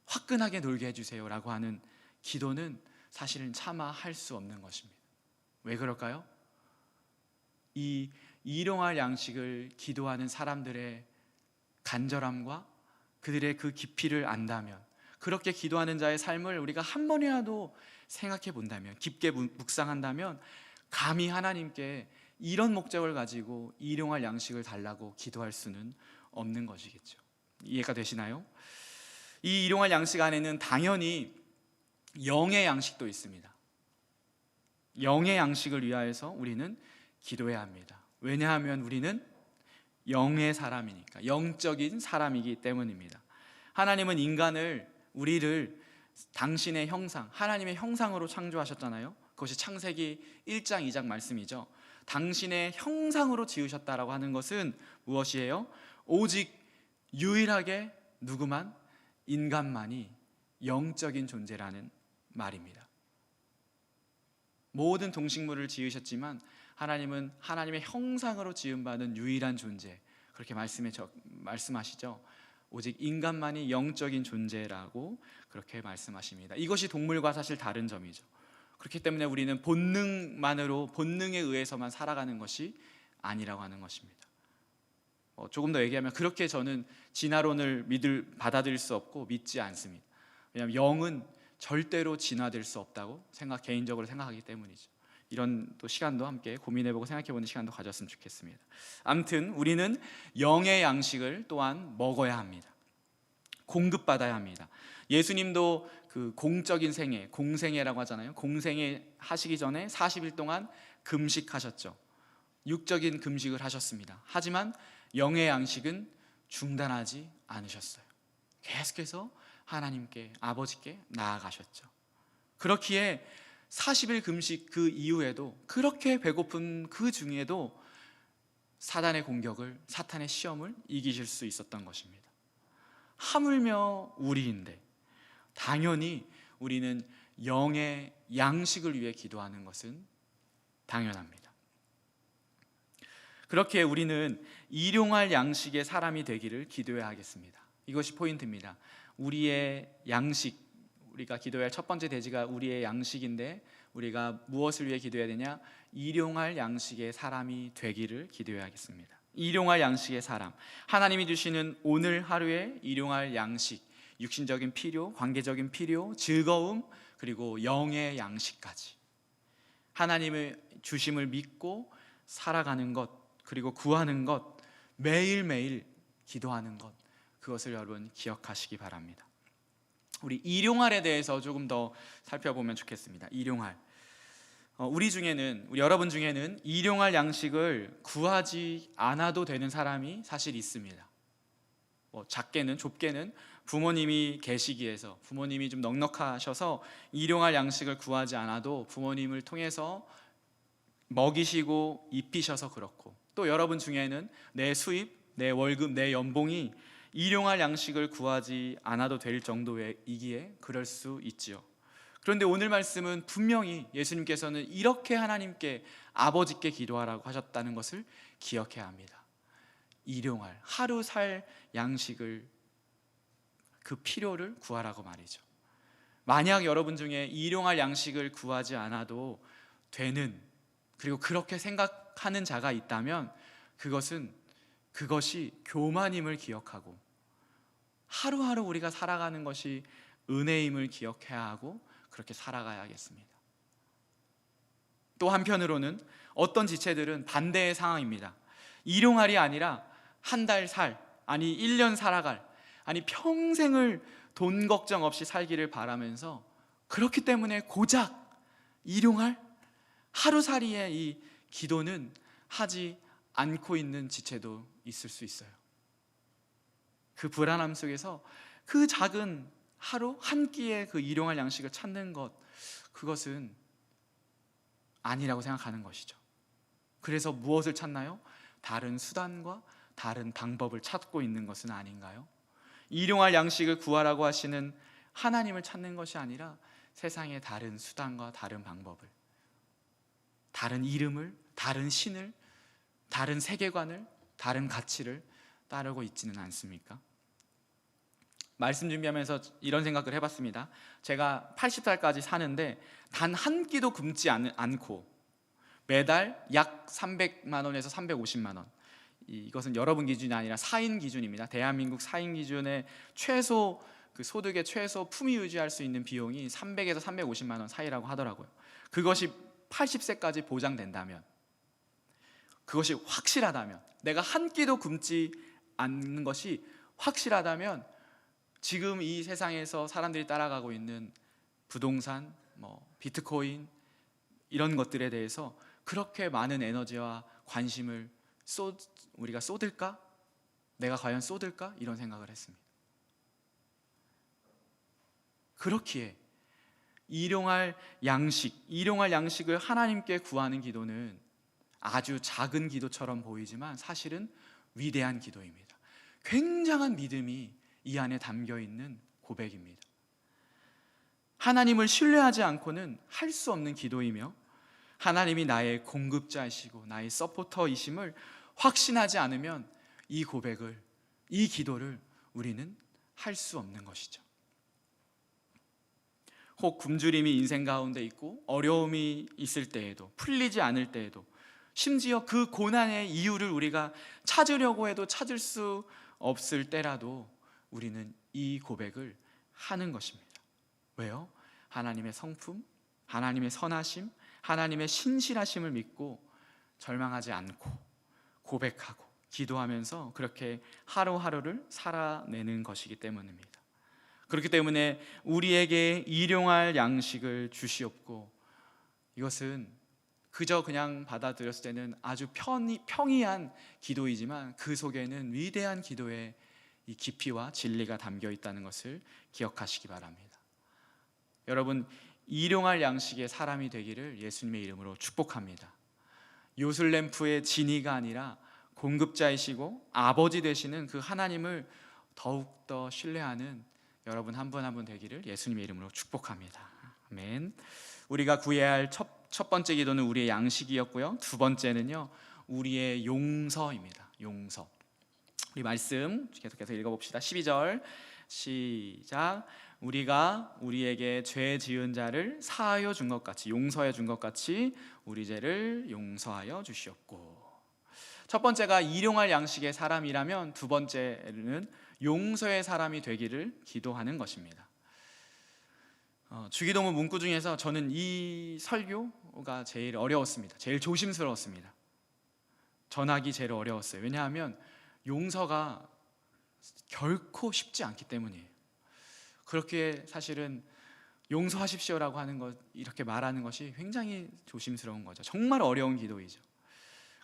화끈하게 놀게 해주세요 라고 하는 기도는 사실은 차마 할 수 없는 것입니다. 왜 그럴까요? 이 일용할 양식을 기도하는 사람들의 간절함과 그들의 그 깊이를 안다면, 그렇게 기도하는 자의 삶을 우리가 한 번이라도 생각해 본다면, 깊게 묵상한다면 감히 하나님께 이런 목적을 가지고 일용할 양식을 달라고 기도할 수는 없는 것이겠죠. 이해가 되시나요? 이 일용할 양식 안에는 당연히 영의 양식도 있습니다. 영의 양식을 위하여서 우리는 기도해야 합니다. 왜냐하면 우리는 영의 사람이니까, 영적인 사람이기 때문입니다. 하나님은 우리를 당신의 형상, 하나님의 형상으로 창조하셨잖아요. 그것이 창세기 1장 2장 말씀이죠. 당신의 형상으로 지으셨다라고 하는 것은 무엇이에요? 오직 유일하게 누구만? 인간만이 영적인 존재라는 말입니다. 모든 동식물을 지으셨지만 하나님은 하나님의 형상으로 지음받은 유일한 존재, 그렇게 말씀하시죠. 오직 인간만이 영적인 존재라고 그렇게 말씀하십니다. 이것이 동물과 사실 다른 점이죠. 그렇기 때문에 우리는 본능에 의해서만 살아가는 것이 아니라고 하는 것입니다. 조금 더 얘기하면, 그렇게 저는 진화론을 받아들일 수 없고 믿지 않습니다. 왜냐하면 영은 절대로 진화될 수 없다고 개인적으로 생각하기 때문이죠. 이런 또 시간도 함께 고민해보고 생각해보는 시간도 가졌으면 좋겠습니다. 아무튼 우리는 영의 양식을 또한 먹어야 합니다. 공급받아야 합니다. 예수님도 그 공적인 생애, 공생애라고 하잖아요. 공생애 하시기 전에 40일 동안 금식하셨죠. 육적인 금식을 하셨습니다. 하지만 영의 양식은 중단하지 않으셨어요. 계속해서 하나님께, 아버지께 나아가셨죠. 그렇기에 40일 금식 그 이후에도, 그렇게 배고픈 그 중에도 사단의 공격을, 사탄의 시험을 이기실 수 있었던 것입니다. 하물며 우리인데 당연히 우리는 영의 양식을 위해 기도하는 것은 당연합니다. 그렇게 우리는 일용할 양식의 사람이 되기를 기도해야 하겠습니다. 이것이 포인트입니다. 우리의 양식, 우리가 기도해야 할 첫 번째 대지가 우리의 양식인데 우리가 무엇을 위해 기도해야 되냐? 일용할 양식의 사람이 되기를 기도해야겠습니다. 일용할 양식의 사람, 하나님이 주시는 오늘 하루의 일용할 양식, 육신적인 필요, 관계적인 필요, 즐거움, 그리고 영의 양식까지 하나님의 주심을 믿고 살아가는 것, 그리고 구하는 것, 매일매일 기도하는 것, 그것을 여러분 기억하시기 바랍니다. 우리 일용할에 대해서 조금 더 살펴보면 좋겠습니다. 일용할, 우리 여러분 중에는 일용할 양식을 구하지 않아도 되는 사람이 사실 있습니다. 작게는 좁게는 부모님이 계시기에서, 부모님이 좀 넉넉하셔서 일용할 양식을 구하지 않아도 부모님을 통해서 먹이시고 입히셔서 그렇고, 또 여러분 중에는 내 수입, 내 월급, 내 연봉이 일용할 양식을 구하지 않아도 될 정도이기에 그럴 수 있지요. 그런데 오늘 말씀은 분명히 예수님께서는 이렇게 하나님께, 아버지께 기도하라고 하셨다는 것을 기억해야 합니다. 일용할, 하루 살 양식을, 그 필요를 구하라고 말이죠. 만약 여러분 중에 일용할 양식을 구하지 않아도 되는, 그리고 그렇게 생각하는 자가 있다면 그것이 교만임을 기억하고, 하루하루 우리가 살아가는 것이 은혜임을 기억해야 하고 그렇게 살아가야겠습니다. 또 한편으로는 어떤 지체들은 반대의 상황입니다. 일용할이 아니라 한 달 살, 아니 1년 살아갈, 아니 평생을 돈 걱정 없이 살기를 바라면서, 그렇기 때문에 고작 일용할, 하루살이의 이 기도는 하지 않고 있는 지체도 있을 수 있어요. 그 불안함 속에서 그 작은 하루 한 끼의 그 일용할 양식을 찾는 것, 그것은 아니라고 생각하는 것이죠. 그래서 무엇을 찾나요? 다른 수단과 다른 방법을 찾고 있는 것은 아닌가요? 일용할 양식을 구하라고 하시는 하나님을 찾는 것이 아니라 세상의 다른 수단과 다른 방법을, 다른 이름을, 다른 신을, 다른 세계관을, 다른 가치를 따르고 있지는 않습니까? 말씀 준비하면서 이런 생각을 해봤습니다. 제가 80살까지 사는데 단 한 끼도 굶지 않고 매달 약 300만 원에서 350만 원, 이것은 여러분 기준이 아니라 4인 기준입니다. 대한민국 4인 기준의 최소, 그 소득의 최소 품위 유지할 수 있는 비용이 300에서 350만 원 사이라고 하더라고요. 그것이 80세까지 보장된다면, 그것이 확실하다면, 내가 한 끼도 굶지 않는 것이 확실하다면, 지금 이 세상에서 사람들이 따라가고 있는 부동산, 비트코인, 이런 것들에 대해서 그렇게 많은 에너지와 관심을 우리가 쏟을까? 내가 과연 쏟을까? 이런 생각을 했습니다. 그렇기에 일용할 양식을 하나님께 구하는 기도는 아주 작은 기도처럼 보이지만 사실은 위대한 기도입니다. 굉장한 믿음이 이 안에 담겨 있는 고백입니다. 하나님을 신뢰하지 않고는 할 수 없는 기도이며, 하나님이 나의 공급자이시고 나의 서포터이심을 확신하지 않으면 이 고백을, 이 기도를 우리는 할 수 없는 것이죠. 혹 굶주림이 인생 가운데 있고 어려움이 있을 때에도, 풀리지 않을 때에도, 심지어 그 고난의 이유를 우리가 찾으려고 해도 찾을 수 없을 때라도 우리는 이 고백을 하는 것입니다. 왜요? 하나님의 성품, 하나님의 선하심, 하나님의 신실하심을 믿고 절망하지 않고 고백하고 기도하면서 그렇게 하루하루를 살아내는 것이기 때문입니다. 그렇기 때문에 우리에게 일용할 양식을 주시옵고, 이것은 그저 그냥 받아들였을 때는 아주 평이한 기도이지만 그 속에는 위대한 기도의 이 깊이와 진리가 담겨 있다는 것을 기억하시기 바랍니다. 여러분, 일용할 양식의 사람이 되기를 예수님의 이름으로 축복합니다. 요술램프의 진이가 아니라 공급자이시고 아버지 되시는 그 하나님을 더욱더 신뢰하는 여러분 한 분 한 분 되기를 예수님의 이름으로 축복합니다. 아멘. 우리가 구해야 할 첫 번째 기도는 우리의 양식이었고요. 두 번째는요, 우리의 용서입니다. 용서. 우리 말씀 계속해서 읽어봅시다. 12절 시작. 우리가 우리에게 죄 지은 자를 사하여 준 것 같이, 용서해 준 것 같이 우리 죄를 용서하여 주시옵고. 첫 번째가 일용할 양식의 사람이라면 두 번째는 용서의 사람이 되기를 기도하는 것입니다. 주기도문 문구 중에서 저는 이 설교가 제일 어려웠습니다. 제일 조심스러웠습니다. 전하기 제일 어려웠어요. 왜냐하면 용서가 결코 쉽지 않기 때문이에요. 그렇게 사실은 용서하십시오라고 하는 것, 이렇게 말하는 것이 굉장히 조심스러운 거죠. 정말 어려운 기도이죠.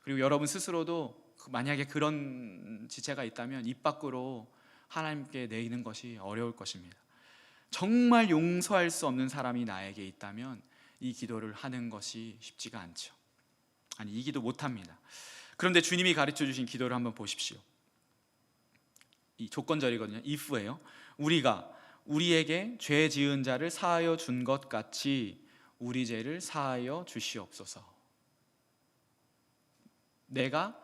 그리고 여러분 스스로도 만약에 그런 지체가 있다면 입 밖으로 하나님께 내는 것이 어려울 것입니다. 정말 용서할 수 없는 사람이 나에게 있다면 이 기도를 하는 것이 쉽지가 않죠. 아니, 이 기도 못합니다. 그런데 주님이 가르쳐 주신 기도를 한번 보십시오. 이 조건절이거든요. if예요. 우리가 우리에게 죄 지은 자를 사하여 준 것 같이 우리 죄를 사하여 주시옵소서. 내가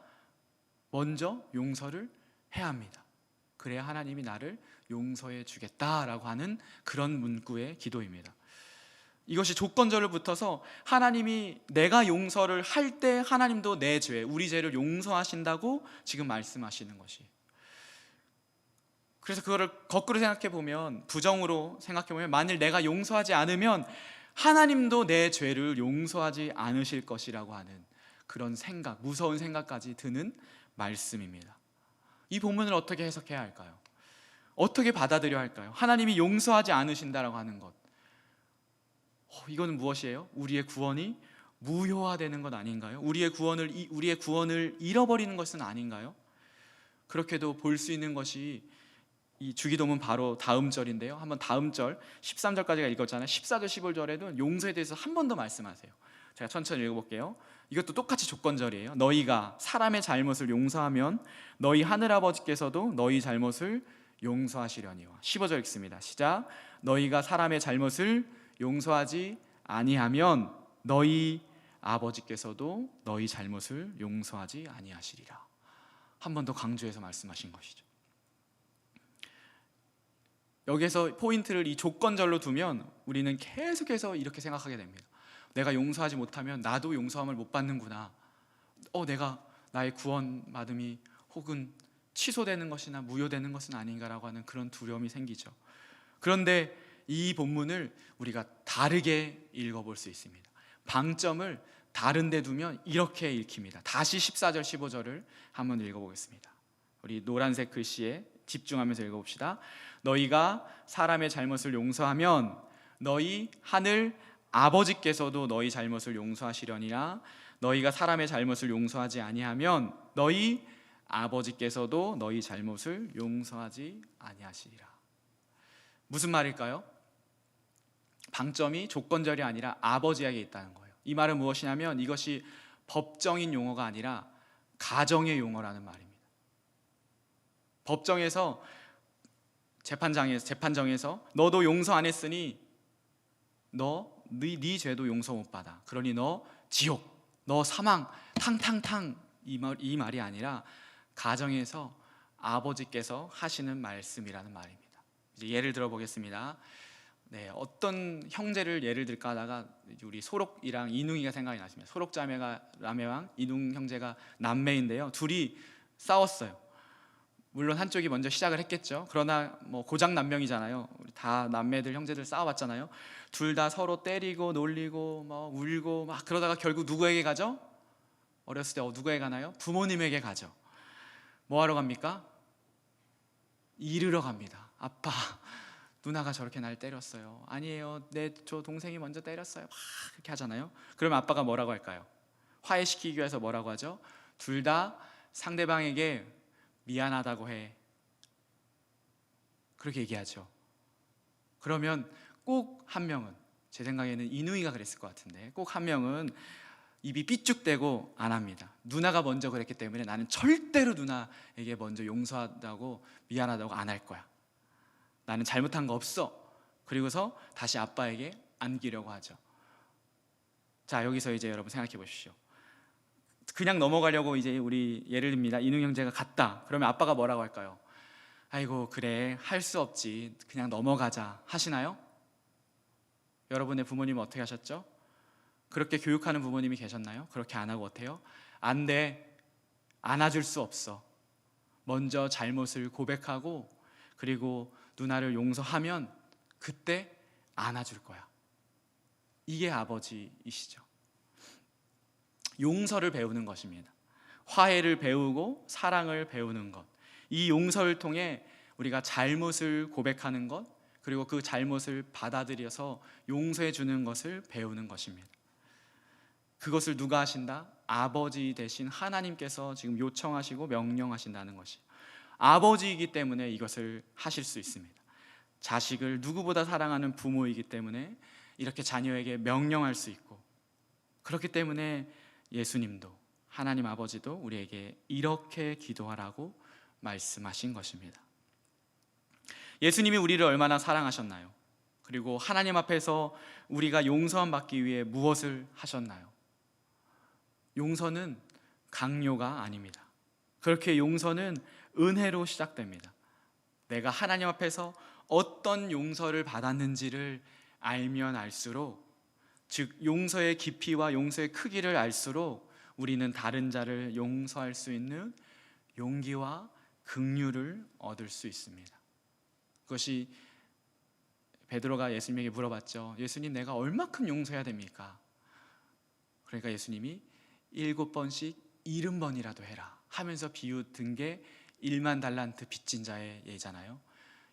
먼저 용서를 해야 합니다. 그래야 하나님이 나를 용서해 주겠다라고 하는 그런 문구의 기도입니다. 이것이 조건절을 붙어서 하나님이 내가 용서를 할 때 하나님도 내 죄, 우리 죄를 용서하신다고 지금 말씀하시는 것이. 그래서 그거를 거꾸로 생각해 보면, 부정으로 생각해 보면, 만일 내가 용서하지 않으면 하나님도 내 죄를 용서하지 않으실 것이라고 하는 그런 생각, 무서운 생각까지 드는 말씀입니다. 이 본문을 어떻게 해석해야 할까요? 어떻게 받아들여야 할까요? 하나님이 용서하지 않으신다라고 하는 것, 이거는 무엇이에요? 우리의 구원이 무효화되는 것 아닌가요? 우리의 구원을 잃어버리는 것은 아닌가요? 그렇게도 볼 수 있는 것이 이 주기도문 바로 다음 절인데요. 한번 다음 절 13절까지가 읽었잖아요. 14절 15절에도 용서에 대해서 한 번 더 말씀하세요. 제가 천천히 읽어볼게요. 이것도 똑같이 조건절이에요. 너희가 사람의 잘못을 용서하면 너희 하늘아버지께서도 너희 잘못을 용서하시려니와. 15절 읽습니다. 시작. 너희가 사람의 잘못을 용서하지 아니하면 너희 아버지께서도 너희 잘못을 용서하지 아니하시리라. 한 번 더 강조해서 말씀하신 것이죠. 여기서 포인트를 이 조건절로 두면 우리는 계속해서 이렇게 생각하게 됩니다. 내가 용서하지 못하면 나도 용서함을 못 받는구나. 내가 나의 구원 받음이 혹은 취소되는 것이나 무효되는 것은 아닌가라고 하는 그런 두려움이 생기죠. 그런데 이 본문을 우리가 다르게 읽어볼 수 있습니다. 방점을 다른 데 두면 이렇게 읽힙니다. 다시 14절 15절을 한번 읽어보겠습니다. 우리 노란색 글씨에 집중하면서 읽어봅시다. 너희가 사람의 잘못을 용서하면 너희 하늘 아버지께서도 너희 잘못을 용서하시려니라. 너희가 사람의 잘못을 용서하지 아니하면 너희 아버지께서도 너희 잘못을 용서하지 아니하시리라. 무슨 말일까요? 방점이 조건절이 아니라 아버지에게 있다는 거예요. 이 말은 무엇이냐면 이것이 법정인 용어가 아니라 가정의 용어라는 말입니다. 법정에서 재판정에서 너도 용서 안 했으니 네 죄도 용서 못 받아. 그러니 너 지옥, 너 사망, 탕탕탕, 이 말이 아니라 가정에서 아버지께서 하시는 말씀이라는 말입니다. 이제 예를 들어 보겠습니다. 어떤 형제를 예를 들까 하다가 우리 소록이랑 이능이가 생각이 나십니다. 소록 자매가 라메왕, 이능 형제가 남매인데요. 둘이 싸웠어요. 물론 한쪽이 먼저 시작을 했겠죠. 그러나 뭐 고장난명이잖아요. 우리 다 남매들 형제들 싸워봤잖아요. 둘 다 서로 때리고 놀리고 뭐 울고 막 그러다가 결국 누구에게 가죠? 어렸을 때 누구에게 가나요? 부모님에게 가죠. 뭐 하러 갑니까? 이르러 갑니다. 아빠, 누나가 저렇게 날 때렸어요. 아니에요, 저 동생이 먼저 때렸어요. 막 그렇게 하잖아요. 그러면 아빠가 뭐라고 할까요? 화해시키기 위해서 뭐라고 하죠? 둘 다 상대방에게 미안하다고 해, 그렇게 얘기하죠. 그러면 꼭 한 명은, 제 생각에는 이누이가 그랬을 것 같은데, 꼭 한 명은 입이 삐죽대고 안 합니다. 누나가 먼저 그랬기 때문에 나는 절대로 누나에게 먼저 용서하다고 미안하다고 안 할 거야. 나는 잘못한 거 없어. 그리고서 다시 아빠에게 안기려고 하죠. 자, 여기서 이제 여러분 생각해 보십시오. 그냥 넘어가려고 이제 우리 예를 듭니다. 이누 형제가 갔다. 그러면 아빠가 뭐라고 할까요? 아이고, 그래, 할 수 없지, 그냥 넘어가자 하시나요? 여러분의 부모님은 어떻게 하셨죠? 그렇게 교육하는 부모님이 계셨나요? 그렇게 안 하고 어때요? 안 돼, 안아줄 수 없어. 먼저 잘못을 고백하고 그리고 누나를 용서하면 그때 안아줄 거야. 이게 아버지이시죠. 용서를 배우는 것입니다. 화해를 배우고 사랑을 배우는 것. 이 용서를 통해 우리가 잘못을 고백하는 것, 그리고 그 잘못을 받아들여서 용서해 주는 것을 배우는 것입니다. 그것을 누가 하신다? 아버지 되신 하나님께서 지금 요청하시고 명령하신다는 것이, 아버지이기 때문에 이것을 하실 수 있습니다. 자식을 누구보다 사랑하는 부모이기 때문에 이렇게 자녀에게 명령할 수 있고, 그렇기 때문에 예수님도, 하나님 아버지도 우리에게 이렇게 기도하라고 말씀하신 것입니다. 예수님이 우리를 얼마나 사랑하셨나요? 그리고 하나님 앞에서 우리가 용서함 받기 위해 무엇을 하셨나요? 용서는 강요가 아닙니다. 그렇게 용서는 은혜로 시작됩니다. 내가 하나님 앞에서 어떤 용서를 받았는지를 알면 알수록, 즉 용서의 깊이와 용서의 크기를 알수록 우리는 다른 자를 용서할 수 있는 용기와 긍휼을 얻을 수 있습니다. 그것이 베드로가 예수님에게 물어봤죠. 예수님, 내가 얼마큼 용서해야 됩니까? 그러니까 예수님이 7번씩 70번이라도 해라 하면서 비유든 게 1만 달란트 빚진 자의 예잖아요.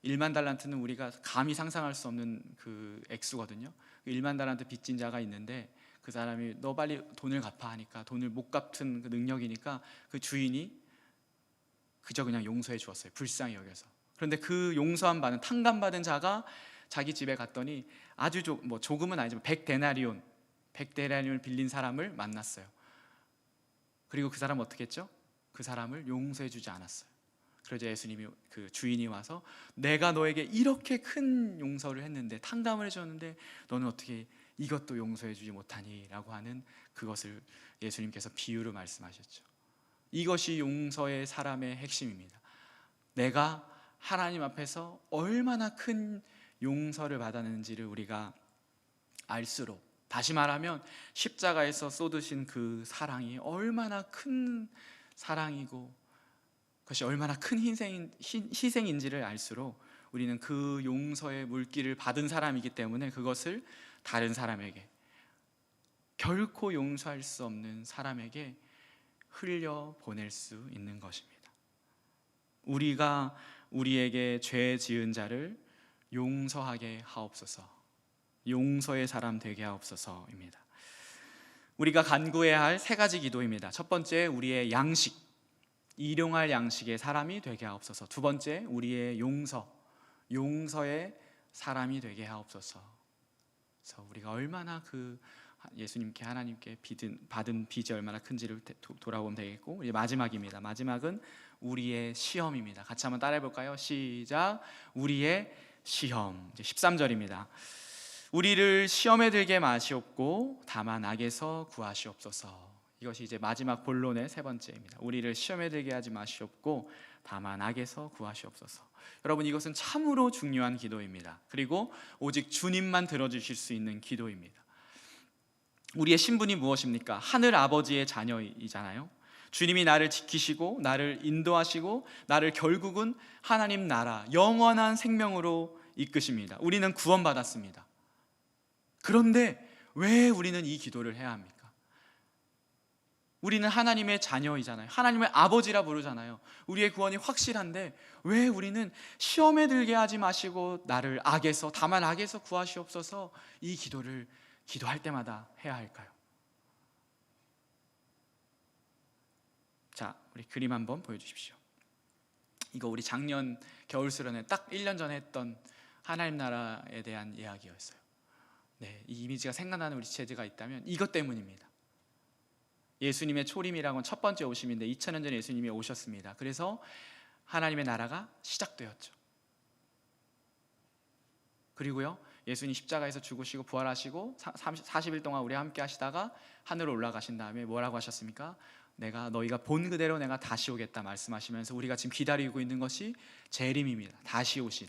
1만 달란트는 우리가 감히 상상할 수 없는 그 액수거든요. 1만 달란트 빚진 자가 있는데 그 사람이 너 빨리 돈을 갚아 하니까 돈을 못 갚은 그 능력이니까 그 주인이 그저 그냥 용서해 주었어요. 불쌍히 여겨서. 그런데 그 용서함 받은, 탕감받은 자가 자기 집에 갔더니 아주 조금은 아니지만 100데나리온을 빌린 사람을 만났어요. 그리고 그 사람 어떻게 했죠? 그 사람을 용서해 주지 않았어요. 그러자 예수님이, 그 주인이 와서 내가 너에게 이렇게 큰 용서를 했는데, 탕감을 해줬는데 너는 어떻게 이것도 용서해 주지 못하니? 라고 하는 그것을 예수님께서 비유로 말씀하셨죠. 이것이 용서의 사람의 핵심입니다. 내가 하나님 앞에서 얼마나 큰 용서를 받았는지를 우리가 알수록, 다시 말하면 십자가에서 쏟으신 그 사랑이 얼마나 큰 사랑이고 그것이 얼마나 큰 희생인지를 알수록 우리는 그 용서의 물기를 받은 사람이기 때문에 그것을 다른 사람에게, 결코 용서할 수 없는 사람에게 흘려 보낼 수 있는 것입니다. 우리가 우리에게 죄 지은 자를 용서하게 하옵소서, 용서의 사람 되게 하옵소서입니다. 우리가 간구해야 할 3가지 기도입니다. 첫 번째, 우리의 양식, 일용할 양식의 사람이 되게 하옵소서. 두 번째, 우리의 용서의 사람이 되게 하옵소서. 그래서 우리가 얼마나 그 예수님께, 하나님께 받은 빚이 얼마나 큰지를 돌아보면 되겠고, 이제 마지막입니다. 마지막은 우리의 시험입니다. 같이 한번 따라해 볼까요? 시작. 우리의 시험. 이제 13절입니다. 우리를 시험에 들게 마시옵고 다만 악에서 구하시옵소서. 이것이 이제 마지막 본론의 3번째입니다. 우리를 시험에 들게 하지 마시옵고 다만 악에서 구하시옵소서. 여러분, 이것은 참으로 중요한 기도입니다. 그리고 오직 주님만 들어주실 수 있는 기도입니다. 우리의 신분이 무엇입니까? 하늘 아버지의 자녀이잖아요. 주님이 나를 지키시고 나를 인도하시고 나를 결국은 하나님 나라 영원한 생명으로 이끄십니다. 우리는 구원받았습니다. 그런데 왜 우리는 이 기도를 해야 합니까? 우리는 하나님의 자녀이잖아요. 하나님을 아버지라 부르잖아요. 우리의 구원이 확실한데 왜 우리는 시험에 들게 하지 마시고 나를 악에서, 다만 악에서 구하시옵소서, 이 기도를 기도할 때마다 해야 할까요? 자, 우리 그림 한번 보여주십시오. 이거 우리 작년 겨울 수련회 딱 1년 전에 했던 하나님 나라에 대한 이야기였어요. 네, 이 이미지가 생각나는 우리 지체들가 있다면 이것 때문입니다. 예수님의 초림이라고는 첫 번째 오심인데 2000년 전에 예수님이 오셨습니다. 그래서 하나님의 나라가 시작되었죠. 그리고요, 예수님 십자가에서 죽으시고 부활하시고 40일 동안 우리와 함께 하시다가 하늘로 올라가신 다음에 뭐라고 하셨습니까? 너희가 본 그대로 내가 다시 오겠다 말씀하시면서 우리가 지금 기다리고 있는 것이 재림입니다. 다시 오실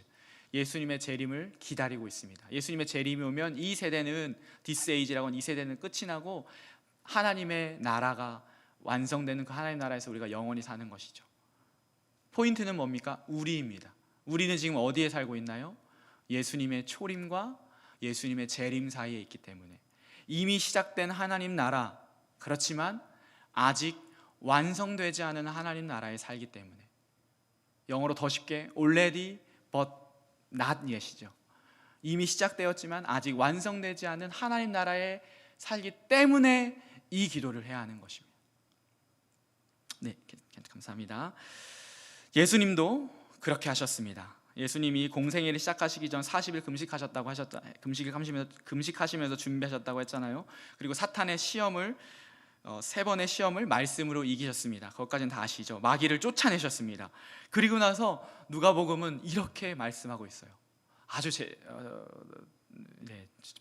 예수님의 재림을 기다리고 있습니다. 예수님의 재림이 오면 이 세대는 디스에이지라고 하는 이 세대는 끝이 나고 하나님의 나라가 완성되는 그 하나님 나라에서 우리가 영원히 사는 것이죠. 포인트는 뭡니까? 우리입니다. 우리는 지금 어디에 살고 있나요? 예수님의 초림과 예수님의 재림 사이에 있기 때문에 이미 시작된 하나님 나라, 그렇지만 아직 완성되지 않은 하나님 나라에 살기 때문에, 영어로 더 쉽게 already but not yet이죠. 이미 시작되었지만 아직 완성되지 않은 하나님 나라에 살기 때문에 이 기도를 해야 하는 것입니다. 네, 감사합니다. 예수님도 그렇게 하셨습니다. 예수님이 공생애를 시작하시기 전 40일 금식하시면서 준비하셨다고 했잖아요. 그리고 사탄의 시험을 3번의 시험을 말씀으로 이기셨습니다. 그것까지는 다 아시죠? 마귀를 쫓아내셨습니다. 그리고 나서 누가복음은 이렇게 말씀하고 있어요. 아주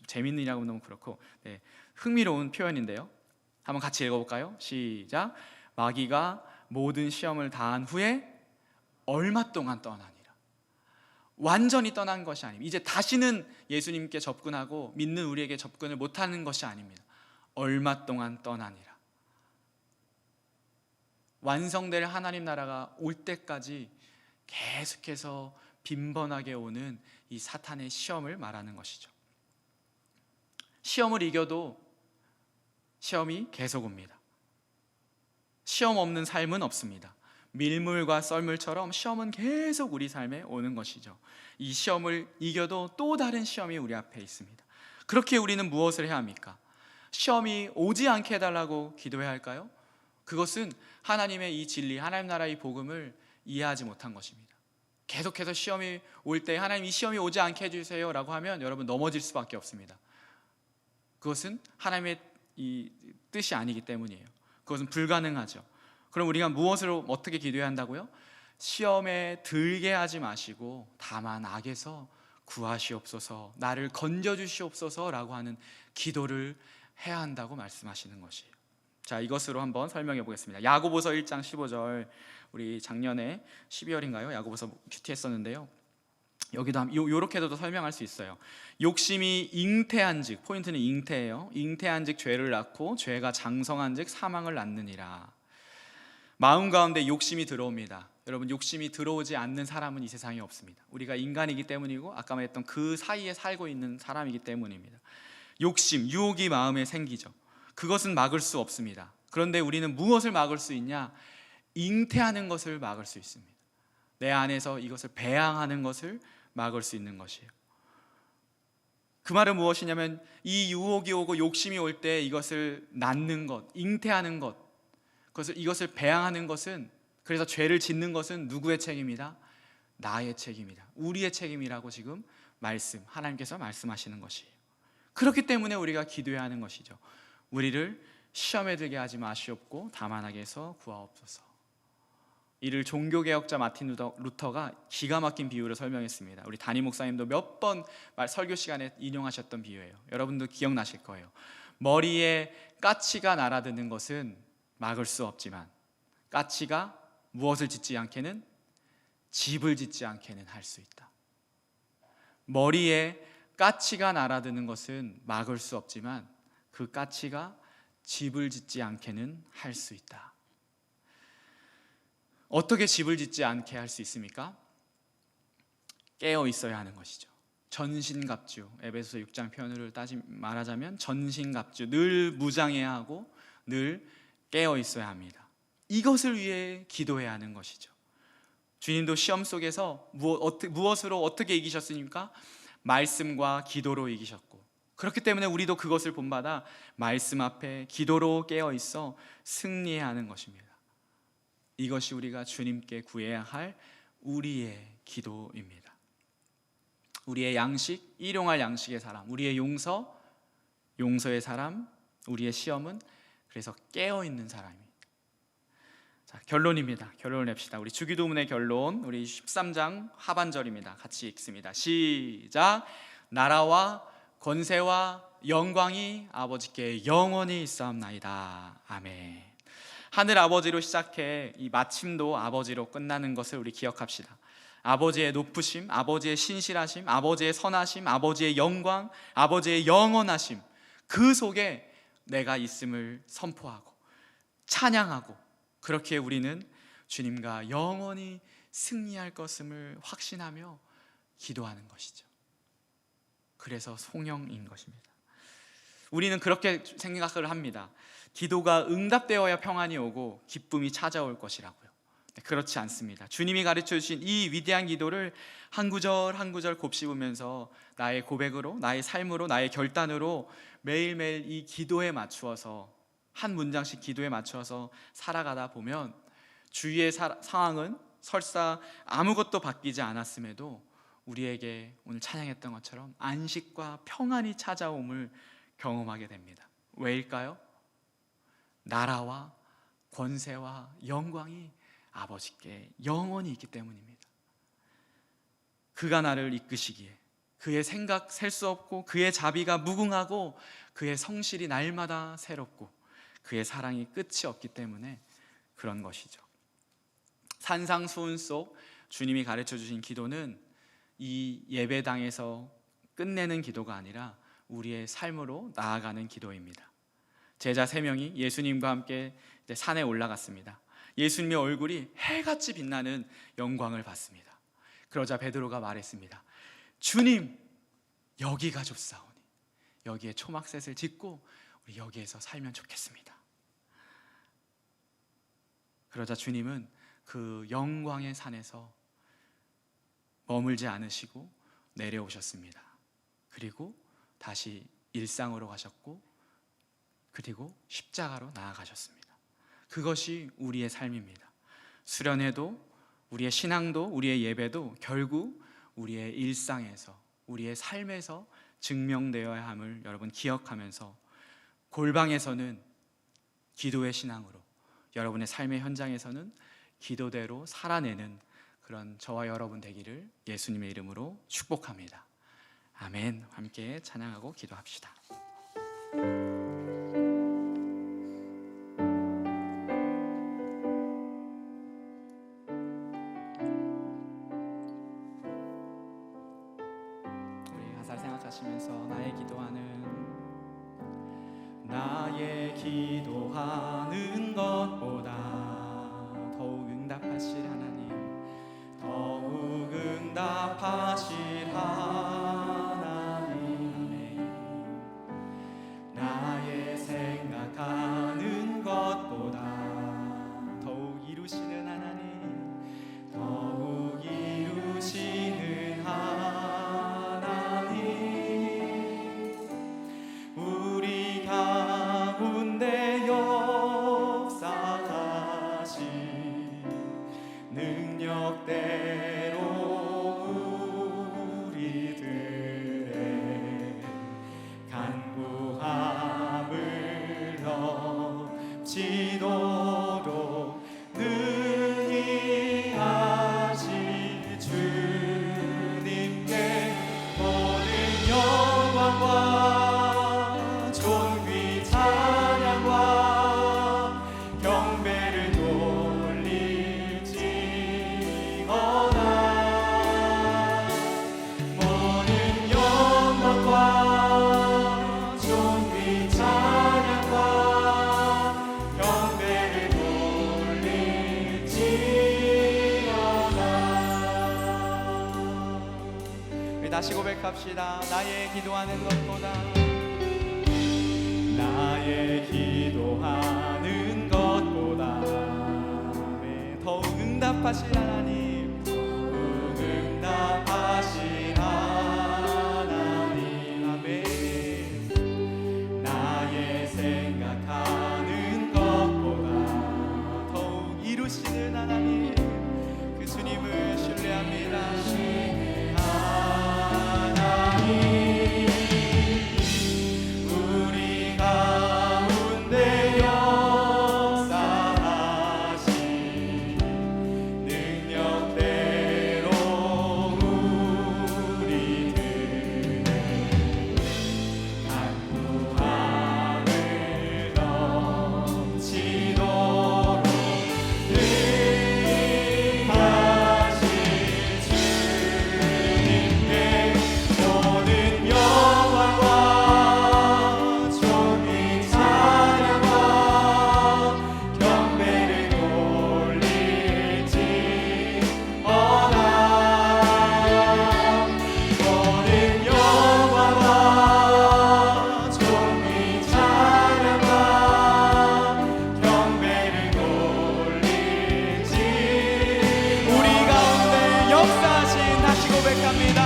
재밌느냐고 너무 그렇고 흥미로운 표현인데요. 한번 같이 읽어볼까요? 시작. 마귀가 모든 시험을 다한 후에 얼마 동안 떠나니라. 완전히 떠난 것이 아닙니다. 이제 다시는 예수님께 접근하고 믿는 우리에게 접근을 못하는 것이 아닙니다. 얼마 동안 떠나니라. 완성될 하나님 나라가 올 때까지 계속해서 빈번하게 오는 이 사탄의 시험을 말하는 것이죠. 시험을 이겨도 시험이 계속 옵니다. 시험 없는 삶은 없습니다. 밀물과 썰물처럼 시험은 계속 우리 삶에 오는 것이죠. 이 시험을 이겨도 또 다른 시험이 우리 앞에 있습니다. 그렇게 우리는 무엇을 해야 합니까? 시험이 오지 않게 해달라고 기도해야 할까요? 그것은 하나님의 이 진리, 하나님 나라의 복음을 이해하지 못한 것입니다. 계속해서 시험이 올 때 하나님 이 시험이 오지 않게 해주세요 라고 하면 여러분 넘어질 수밖에 없습니다. 그것은 하나님의 이 뜻이 아니기 때문이에요. 그것은 불가능하죠. 그럼 우리가 무엇으로 어떻게 기도해야 한다고요? 시험에 들게 하지 마시고 다만 악에서 구하시옵소서, 나를 건져주시옵소서 라고 하는 기도를 해야 한다고 말씀하시는 것이에요. 자, 이것으로 한번 설명해 보겠습니다. 야고보서 1장 15절, 우리 작년에 12월인가요? 야고보서 큐티 했었는데요. 여기도 요렇게도 설명할 수 있어요. 욕심이 잉태한즉, 포인트는 잉태예요. 잉태한즉 죄를 낳고 죄가 장성한즉 사망을 낳느니라. 마음 가운데 욕심이 들어옵니다. 여러분, 욕심이 들어오지 않는 사람은 이 세상에 없습니다. 우리가 인간이기 때문이고 아까 말했던 그 사이에 살고 있는 사람이기 때문입니다. 욕심, 유혹이 마음에 생기죠. 그것은 막을 수 없습니다. 그런데 우리는 무엇을 막을 수 있냐? 잉태하는 것을 막을 수 있습니다. 내 안에서 이것을 배양하는 것을 막을 수 있는 것이에요. 그 말은 무엇이냐면 이 유혹이 오고 욕심이 올 때 이것을 낳는 것, 잉태하는 것, 이것을 배양하는 것은, 그래서 죄를 짓는 것은 누구의 책임이다? 나의 책임이다. 우리의 책임이라고 지금 하나님께서 말씀하시는 것이에요. 그렇기 때문에 우리가 기도해야 하는 것이죠. 우리를 시험에 들게 하지 마시옵고 다만 악에서 구하옵소서. 이를 종교개혁자 마틴 루터가 기가 막힌 비유로 설명했습니다. 우리 담임 목사님도 몇 번 설교 시간에 인용하셨던 비유예요. 여러분도 기억나실 거예요. 머리에 까치가 날아드는 것은 막을 수 없지만 까치가 무엇을 짓지 않게는, 집을 짓지 않게는 할 수 있다. 머리에 까치가 날아드는 것은 막을 수 없지만 그 까치가 집을 짓지 않게는 할 수 있다. 어떻게 집을 짓지 않게 할 수 있습니까? 깨어 있어야 하는 것이죠. 전신갑주, 에베소서 6장 표현을 말하자면 전신갑주, 늘 무장해야 하고 늘 깨어 있어야 합니다. 이것을 위해 기도해야 하는 것이죠. 주님도 시험 속에서 무엇으로 어떻게 이기셨습니까? 말씀과 기도로 이기셨고, 그렇기 때문에 우리도 그것을 본받아 말씀 앞에 기도로 깨어 있어 승리해야 하는 것입니다. 이것이 우리가 주님께 구해야 할 우리의 기도입니다. 우리의 양식, 일용할 양식의 사람, 우리의 용서의 사람, 우리의 시험은 그래서 깨어있는 사람입니다. 자, 결론입니다. 결론을 냅시다. 우리 주기도문의 결론, 우리 13장 하반절입니다. 같이 읽습니다. 시작. 나라와 권세와 영광이 아버지께 영원히 있사옵나이다. 아멘. 하늘 아버지로 시작해 이 마침도 아버지로 끝나는 것을 우리 기억합시다. 아버지의 높으심, 아버지의 신실하심, 아버지의 선하심, 아버지의 영광, 아버지의 영원하심, 그 속에 내가 있음을 선포하고 찬양하고, 그렇게 우리는 주님과 영원히 승리할 것임을 확신하며 기도하는 것이죠. 그래서 송영인 것입니다. 우리는 그렇게 생각을 합니다. 기도가 응답되어야 평안이 오고 기쁨이 찾아올 것이라고요. 그렇지 않습니다. 주님이 가르쳐 주신 이 위대한 기도를 한 구절 한 구절 곱씹으면서 나의 고백으로, 나의 삶으로, 나의 결단으로 매일매일 이 기도에 맞추어서, 한 문장씩 기도에 맞추어서 살아가다 보면 주위의 상황은 설사 아무것도 바뀌지 않았음에도 우리에게 오늘 찬양했던 것처럼 안식과 평안이 찾아옴을 경험하게 됩니다. 왜일까요? 나라와 권세와 영광이 아버지께 영원히 있기 때문입니다. 그가 나를 이끄시기에 그의 생각 셀 수 없고, 그의 자비가 무궁하고, 그의 성실이 날마다 새롭고, 그의 사랑이 끝이 없기 때문에 그런 것이죠. 산상수훈 속 주님이 가르쳐 주신 기도는 이 예배당에서 끝내는 기도가 아니라 우리의 삶으로 나아가는 기도입니다. 제자 3명이 예수님과 함께 산에 올라갔습니다. 예수님의 얼굴이 해같이 빛나는 영광을 봤습니다. 그러자 베드로가 말했습니다. 주님, 여기가 좋사오니 여기에 초막셋을 짓고 우리 여기에서 살면 좋겠습니다. 그러자 주님은 그 영광의 산에서 머물지 않으시고 내려오셨습니다. 그리고 다시 일상으로 가셨고, 그리고 십자가로 나아가셨습니다. 그것이 우리의 삶입니다. 수련회도, 우리의 신앙도, 우리의 예배도 결국 우리의 일상에서, 우리의 삶에서 증명되어야 함을 여러분 기억하면서, 골방에서는 기도의 신앙으로, 여러분의 삶의 현장에서는 기도대로 살아내는 그런 저와 여러분 되기를 예수님의 이름으로 축복합니다. 아멘. 함께 찬양하고 기도합시다. 우리 가사 생각하시면서 나의 기도하는 것보다 더욱 응답하실 하나님, 더욱 응답하실 하나님, 나의 생각하는 것보다 더욱 이루시는 하나님, 더욱 이루시는 하나님, 우리 가운데 역사하신 능력대로 우리들 고백합시다. 나의 기도하는 것보다, 나의 기도하는 것보다 더욱 응답하신 하나님, 더욱 응답하신 하나님. 아멘. 나의 생각하는 것보다 더욱 이루시는 하나님, 그 주님을 신뢰합니다. 하나님, 우리 가운데 역사하신 능력대로 우리들의 간구함을 넘치도록 능하신 주님께 모든 영광과 존귀 찬양과 경배를 돌릴지어다. 모든 영광과 존귀 찬양과 경배를 돌릴지. 우리 가운데 역사하신, 다시 고백합니다.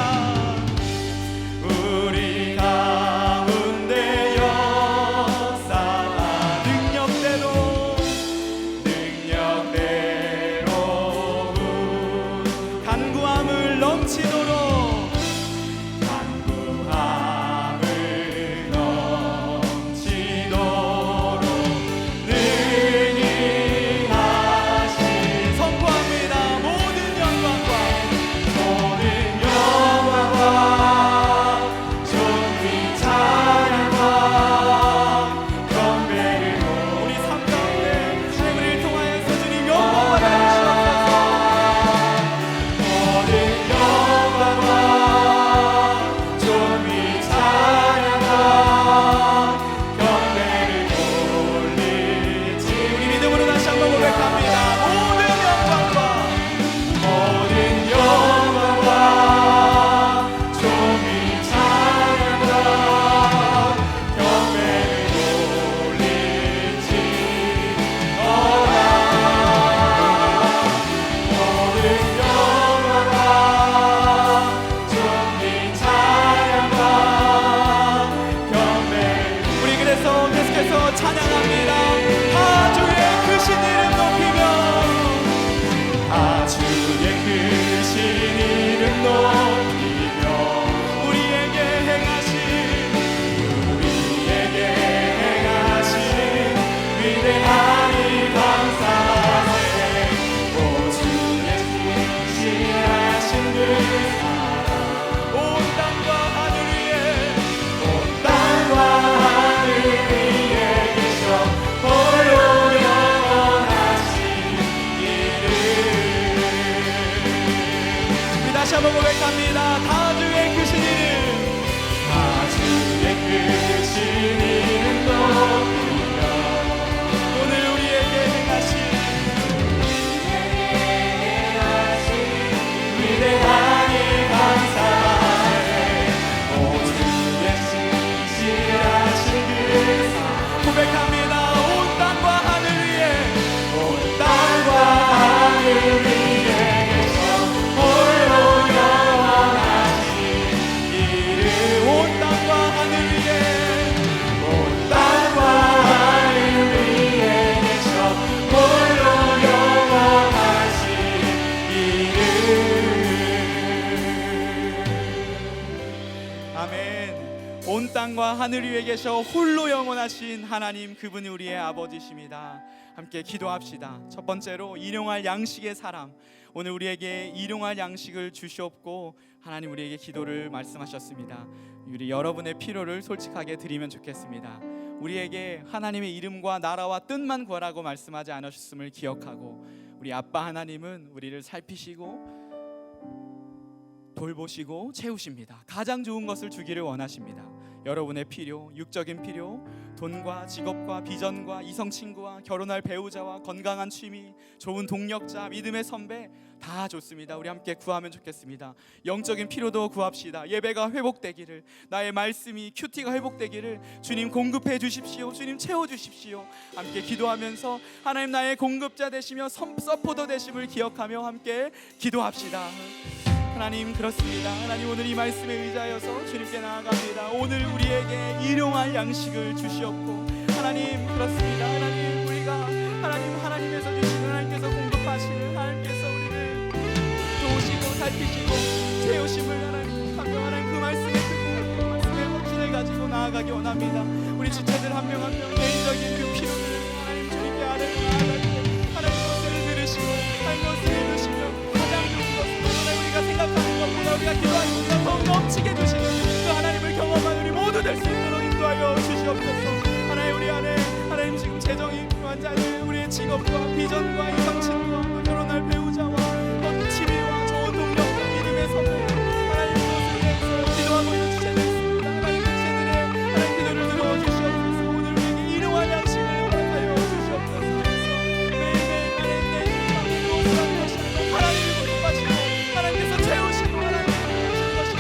우리 가운데 역사한 능력대로 간구함을 넘치도록 능히 하신, 선포합니다. 모든 영광과 존귀 찬양과 경배를 우리 삶 가운데 주님을 통하여서 주님 영광 받아주시옵소서. 모든 영광과 존귀 찬양과 경배를 돌릴지. 우리 믿음으로 다시 한번 고백합니다. 모든 영광과 존귀 찬양과 경배를 돌릴지어다. 모든 영광과 존귀 찬양과 경배. 우리 그래서 계속해서 찬양합니다. 다 주의 크신 이름 높이며, 다 주의 크신 이름 높이며, 우리에게 행하신 위대한 일 감사하세. 오 주의 신실하신 그 사랑, 온 땅과 하늘 위에, 온 땅과 하늘 위에 계셔 홀로 영원하신 이름. 우리 다시 한번 고백합니다. 다 주의 크신 이름, 다 주의 크신 이름 높이며, 오늘 우리에게 행하신 위대한 일 감사하네. 오 주의 신실하신 그 사랑, 고백합니다. 온 땅과 하늘 위에, 온 땅과 하늘 위에 계셔 홀로 영원하신 이름. 온 땅과 하늘 위에, 온 땅과 하늘 위에 계셔 홀로 영원하신 이름. 아멘. 온 땅과 하늘 위에 계셔 홀로 영원하신 하나님, 그분이 우리의 아버지십니다. 함께 기도합시다. 첫 번째로 일용할 양식의 사람, 오늘 우리에게 일용할 양식을 주시옵고 하나님 우리에게 기도를 말씀하셨습니다. 우리 여러분의 필요를 솔직하게 드리면 좋겠습니다. 우리에게 하나님의 이름과 나라와 뜻만 구하라고 말씀하지 않으셨음을 기억하고, 우리 아빠 하나님은 우리를 살피시고 돌보시고 채우십니다. 가장 좋은 것을 주기를 원하십니다. 여러분의 필요, 육적인 필요, 돈과 직업과 비전과 이성 친구와 결혼할 배우자와 건강한 취미, 좋은 동력자, 믿음의 선배 다 좋습니다. 우리 함께 구하면 좋겠습니다. 영적인 필요도 구합시다. 예배가 회복되기를, 나의 말씀이 큐티가 회복되기를 주님 공급해 주십시오. 주님 채워 주십시오. 함께 기도하면서 하나님 나의 공급자 되시며 서포터 되심을 기억하며 함께 기도합시다. 하나님, 그렇습니다. 하나님, 오늘 이 말씀에 의지하여서 주님께 나아갑니다. 오늘 우리에게 일용할 양식을 주시옵고, 하나님, 그렇습니다. 하나님, 우리가 하나님에서 주시는, 하나님께서 공급하시는, 하나님께서 우리를 도우시고 살피시고 채우심을 하나님 그 말씀에 듣고 그 말씀의 확신을 가지고 나아가기 원합니다. 우리 지체들 한 명 한 명 개인적인 그 필요를 하나님 주님께 아뢰고 나아갈 때 하나님 것을 들으시고 하나님 것을 해주시며 가장 좋은 것은 우리가 생각하는 것보다 우리가 기도하는 것보다 더 넘치게 주시는 그 하나님을 경험한 우리 모두 될 수 있도록 인도하여 주시옵소서. 하나님, 우리 안에 하나님 지금 재정이 필요한 자들, 우리의 직업과 비전과 이성친과 결혼할 배우자와 취미와 좋은 동력과 믿음의 선배, 하나님 그것을 위해서 기도하고 있는 지체들 있습니다. 하나님 그 지체들의 하나님 기도를 들어주시옵소서. 오늘 우리에게 일용할 양식을 허락하여 주시옵소서. 매일매일 하나님 내 인생을 무엇을 하시는 하나님을 공급하시고 하나님께서 채우시고 하나님께서 채우시는 것이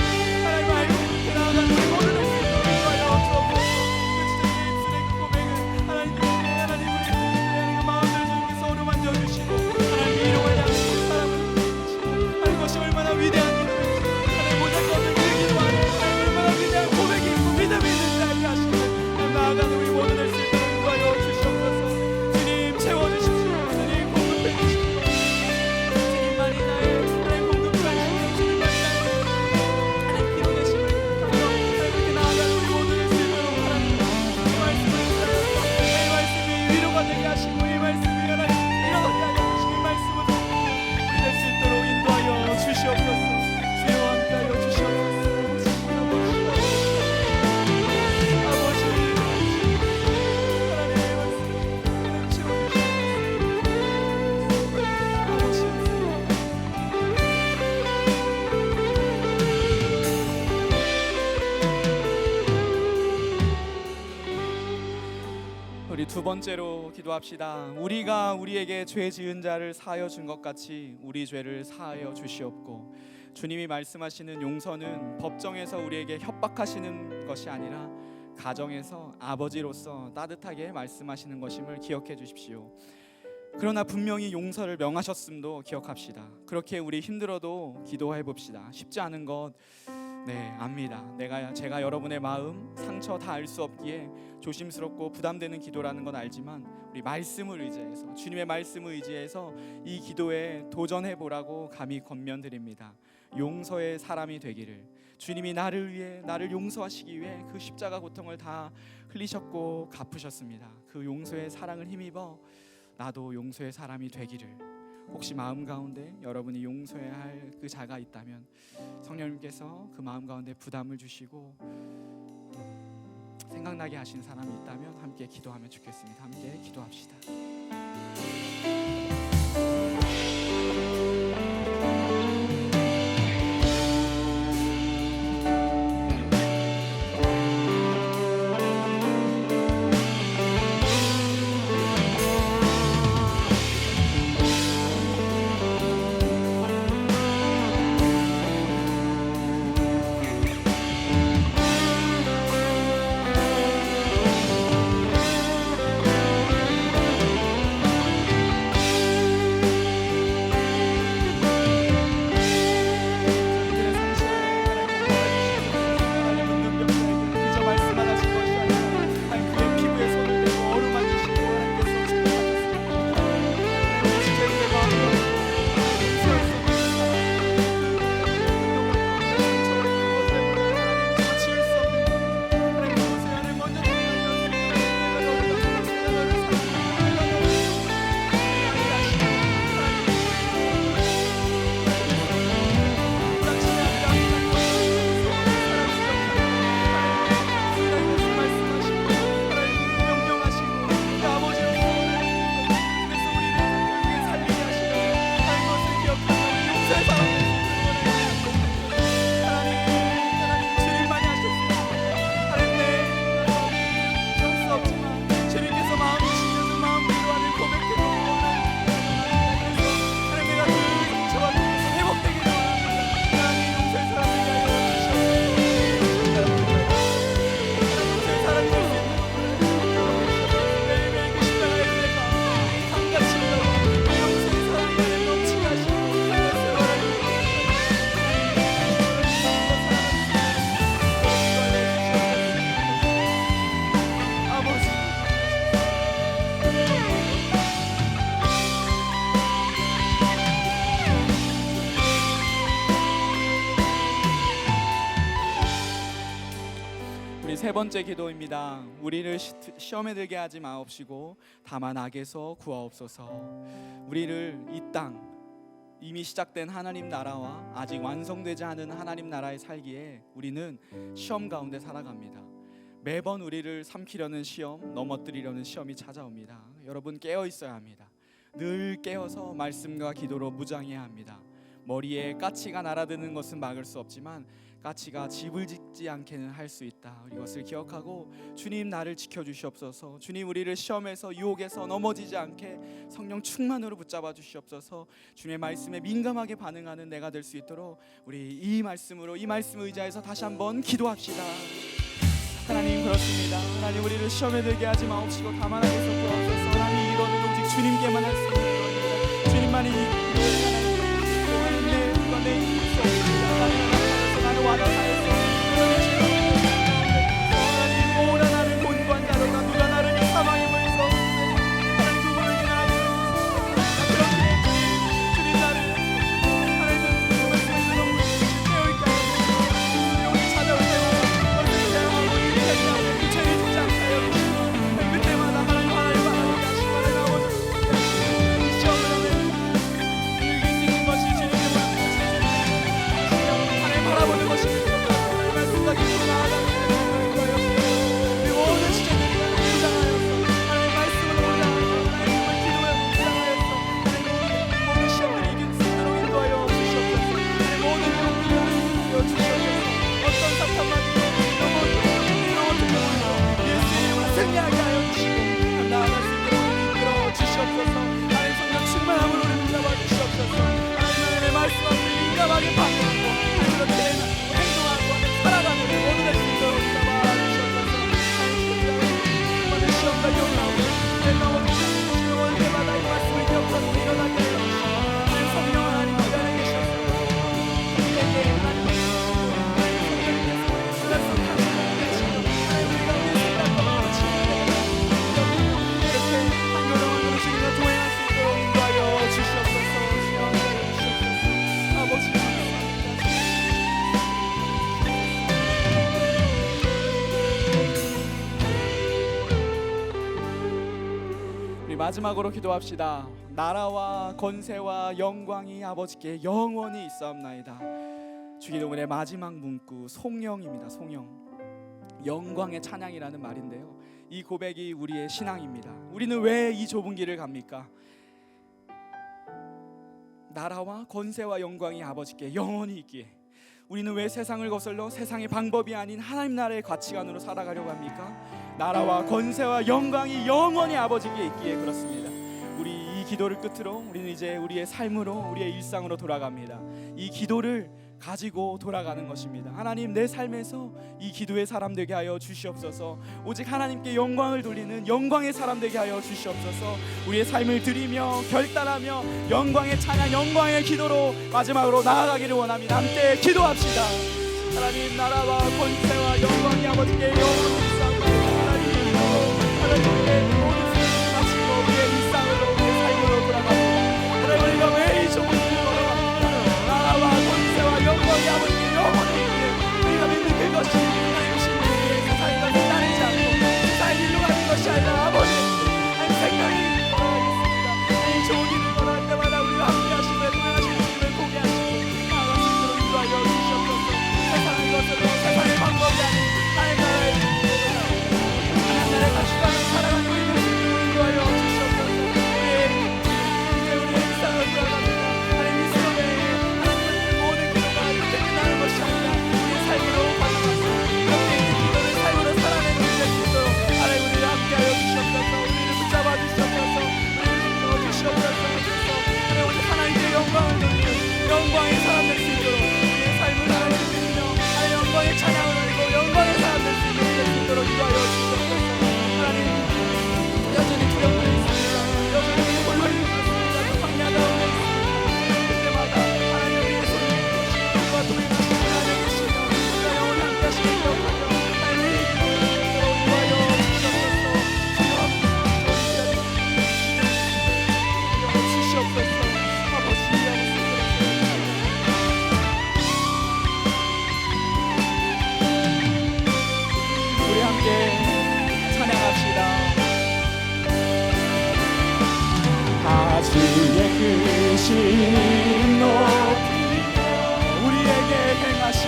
하나님 알고 그렇게 나아가는 우리 모두 될 수 있도록 인도하여 주옵소서. 그 지체들의 입술의 그 고백을 하나님께 하나님 우리 그 마음을 주님께서 어루만져 주시고 하나님 일용할 양식을 사람을 주시고 하나님 것이 얼마나 위대한 일인지 하나님 모든 것을 드리기도 하는 하나님 얼마나 위대한 고백이 있고 믿음이 있는지 알게 하시고 하나님 나아가는 우리 모두 될 수 있도록 인도하여 주시옵소서. 주님 채워주십시오. 주님 공급해 주시고 주님만이 나의 하나님 공급하시고 주님만이 나의 하나님 기도 되심을 하며 하나님 그렇게 나아가는 우리 모두 될 수 있도록 하나님 이 말씀을 따라서 이 말씀이 위로가 되게 하시고 이 말씀이 하나님 일어나게 하여 주시고 이 말씀으로 우리 될 수 있도록 인도하여 주시옵소서. 주여 함께하여 주시옵소서. 아버지 하나님의 말씀 채워주시옵소서. 우리 두 번째로 기도합시다. 우리가 우리에게 죄 지은 자를 사하여 준 것 같이 우리 죄를 사하여 주시옵고, 주님이 말씀하시는 용서는 법정에서 우리에게 협박하시는 것이 아니라 가정에서 아버지로서 따뜻하게 말씀하시는 것임을 기억해 주십시오. 그러나 분명히 용서를 명하셨음도 기억합시다. 그렇게 우리 힘들어도 기도해 봅시다. 쉽지 않은 것 압니다. 제가 여러분의 마음 상처 다 알 수 없기에 조심스럽고 부담되는 기도라는 건 알지만 우리 말씀을 의지해서 주님의 말씀을 의지해서 이 기도에 도전해 보라고 감히 권면드립니다. 용서의 사람이 되기를, 주님이 나를 위해 나를 용서하시기 위해 그 십자가 고통을 다 흘리셨고 갚으셨습니다. 그 용서의 사랑을 힘입어 나도 용서의 사람이 되기를. 혹시 마음 가운데 여러분이 용서해야 할 그 자가 있다면 성령님께서 그 마음 가운데 부담을 주시고 생각나게 하시는 사람이 있다면 함께 기도하면 좋겠습니다. 함께 기도합시다. 세 번째 기도입니다. 우리를 시험에 들게 하지 마옵시고 다만 악에서 구하옵소서. 우리를 이 땅 이미 시작된 하나님 나라와 아직 완성되지 않은 하나님 나라에 살기에 우리는 시험 가운데 살아갑니다. 매번 우리를 삼키려는 시험, 넘어뜨리려는 시험이 찾아옵니다. 여러분 깨어 있어야 합니다. 늘 깨어서 말씀과 기도로 무장해야 합니다. 머리에 까치가 날아드는 것은 막을 수 없지만 까치가 집을 짓지 않게는 할 수 있다. 이것을 기억하고 주님 나를 지켜주시옵소서. 주님 우리를 시험에서 유혹에서 넘어지지 않게 성령 충만으로 붙잡아 주시옵소서. 주님의 말씀에 민감하게 반응하는 내가 될 수 있도록 우리 이 말씀으로 이 말씀 의지해서 다시 한번 기도합시다. 하나님 그렇습니다. 하나님 우리를 시험에 들게 하지 마옵시고 다만 악에서 구하옵소서. 하나님 이거는 오직 주님께만 할 수 있는 것입니다. 주님만이 이 기도를 하나님 내 힘과 내 힘이 있어 없습니다. 나는 완악하여서 하나님 오라 나를 곤고한 자로다 누가 나를 이 사망의 물에서 하나님 누구를 인하여 그렇게 주님 나를 하나님 말씀에서 너무 깨어있게 하여 여기 찾아올 때마다 너를 대하고 이 대하고 이 죄를 짓지 않게 하여 주시고 그때마다 하나님 하나님 바라보게 하시고 하나님 아버지 이 시험을 하면 이길 수 있는 것이 주님의 하나님 바라보는 것입니다. 하나님 말씀과 기도로 나아가는 우리 모든 시체들이 무장하여서 하나님 말씀으로 무장하여서 하나님 기도에 무장하여서 하나님 모든 시험을 이길 수 있도록 인도하여 주시옵소서. 하나님 모든 유혹들을 인도하여 주시옵소서. 어떤 사탄마디 너무 어떤 경우도 예수의 이름으로 승리하게 하여 주시고 나아갈 수 있도록 이끌어 주시옵소서. 하나님 성령 충만함으로 우리 붙잡아 주시옵소서. 하나님의 말씀 앞에 민감하게 반응하고 그렇게 행동하고 살아가는 모든 수 있도록 붙잡아 주시옵소서. 하나님 시험과 용납하고 내가 올 때마다 이 말씀을 기억하고 일어나게 하여 주시고 하나님 성령 하나님 그 안에 계셔서 우리에게 하나님 마지막으로 기도합시다. 나라와 권세와 영광이 아버지께 영원히 있사옵나이다. 주기도문의 마지막 문구 송영입니다. 송영. 영광의 찬양이라는 말인데요. 이 고백이 우리의 신앙입니다. 우리는 왜 이 좁은 길을 갑니까? 나라와 권세와 영광이 아버지께 영원히 있기에 우리는 왜 세상을 거슬러 세상의 방법이 아닌 하나님 나라의 가치관으로 살아가려고 합니까? 나라와 권세와 영광이 영원히 아버지께 있기에 그렇습니다. 우리 이 기도를 끝으로 우리는 이제 우리의 삶으로 우리의 일상으로 돌아갑니다. 이 기도를 가지고 돌아가는 것입니다. 하나님 내 삶에서 이 기도의 사람 되게 하여 주시옵소서. 오직 하나님께 영광을 돌리는 영광의 사람 되게 하여 주시옵소서. 우리의 삶을 드리며 결단하며 영광의 찬양 영광의 기도로 마지막으로 나아가기를 원합니다. 함께 기도합시다. 하나님 나라와 권세와 영광이 아버지께 영원히 있사옵나이다. 하나님의 모든 생각을 마치고 우리의 일상으로 우리의 삶으로 돌아갑니다. 하나님 우리가 왜 이 좁은 길을 걸어갑니까? 나라와 권세와 영광이 아버지께 영원히 있기에 우리가 믿는 그것이 하나님 신비에 세상에 가서 따르지 않고 세상의 일로 가는 것이 아니라 아버지 하나님 생명이 걸어가겠습니다. 하나님 좋은 일을 걸어갈 때마다 우리와 함께 하시고 동행하시는 주님을 보게 하시고 나아갈 수 있도록 인도하여 주시옵소서. 세상의 것으로 세상의 방법이 아닌 하나님 나라의 크신 이름 높이며 우리에게 행하신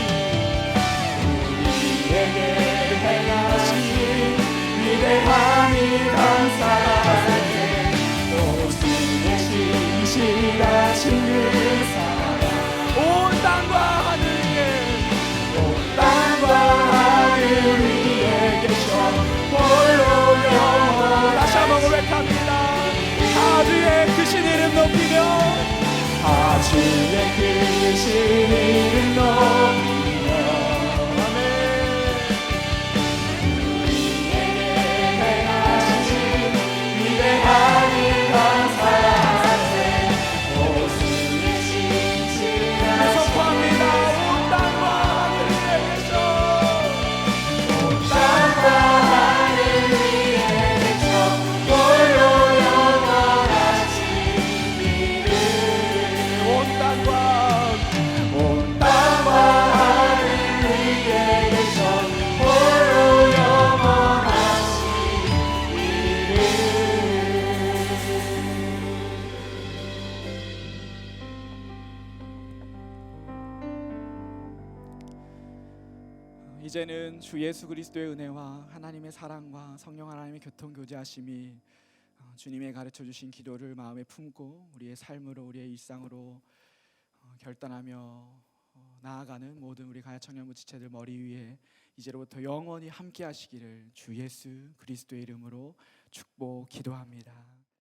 위대함이 감사하네. 오순에 신실하신 그 사랑 온 땅과 하늘 위에 계셔 홀로 영원. 다시 한번 고백합니다. 아주의 크신 이름 높이며 아주의 크신 이름 높이며 아멘. 우리에게 행하신 위대하니 감사하세. 오순의 신실하신 선포합니다. 온 땅과 하늘 위에 계셔 온 땅과 하늘 위에 계셔 홀로 영원하신 이름. 온 땅과 하늘 위에 계셔 홀로 영원하신 이름. 이제는 주 예수 그리스도의 은혜와 하나님의 사랑과 성령 하나님의 교통 교제하심이 주님의 가르쳐 주신 기도를 마음에 품고 우리의 삶으로 우리의 일상으로 결단하며 나아가는 모든 우리 가야 청년부 지체들 머리 위에 이제로부터 영원히 함께 하시기를 주 예수 그리스도의 이름으로 축복 기도합니다.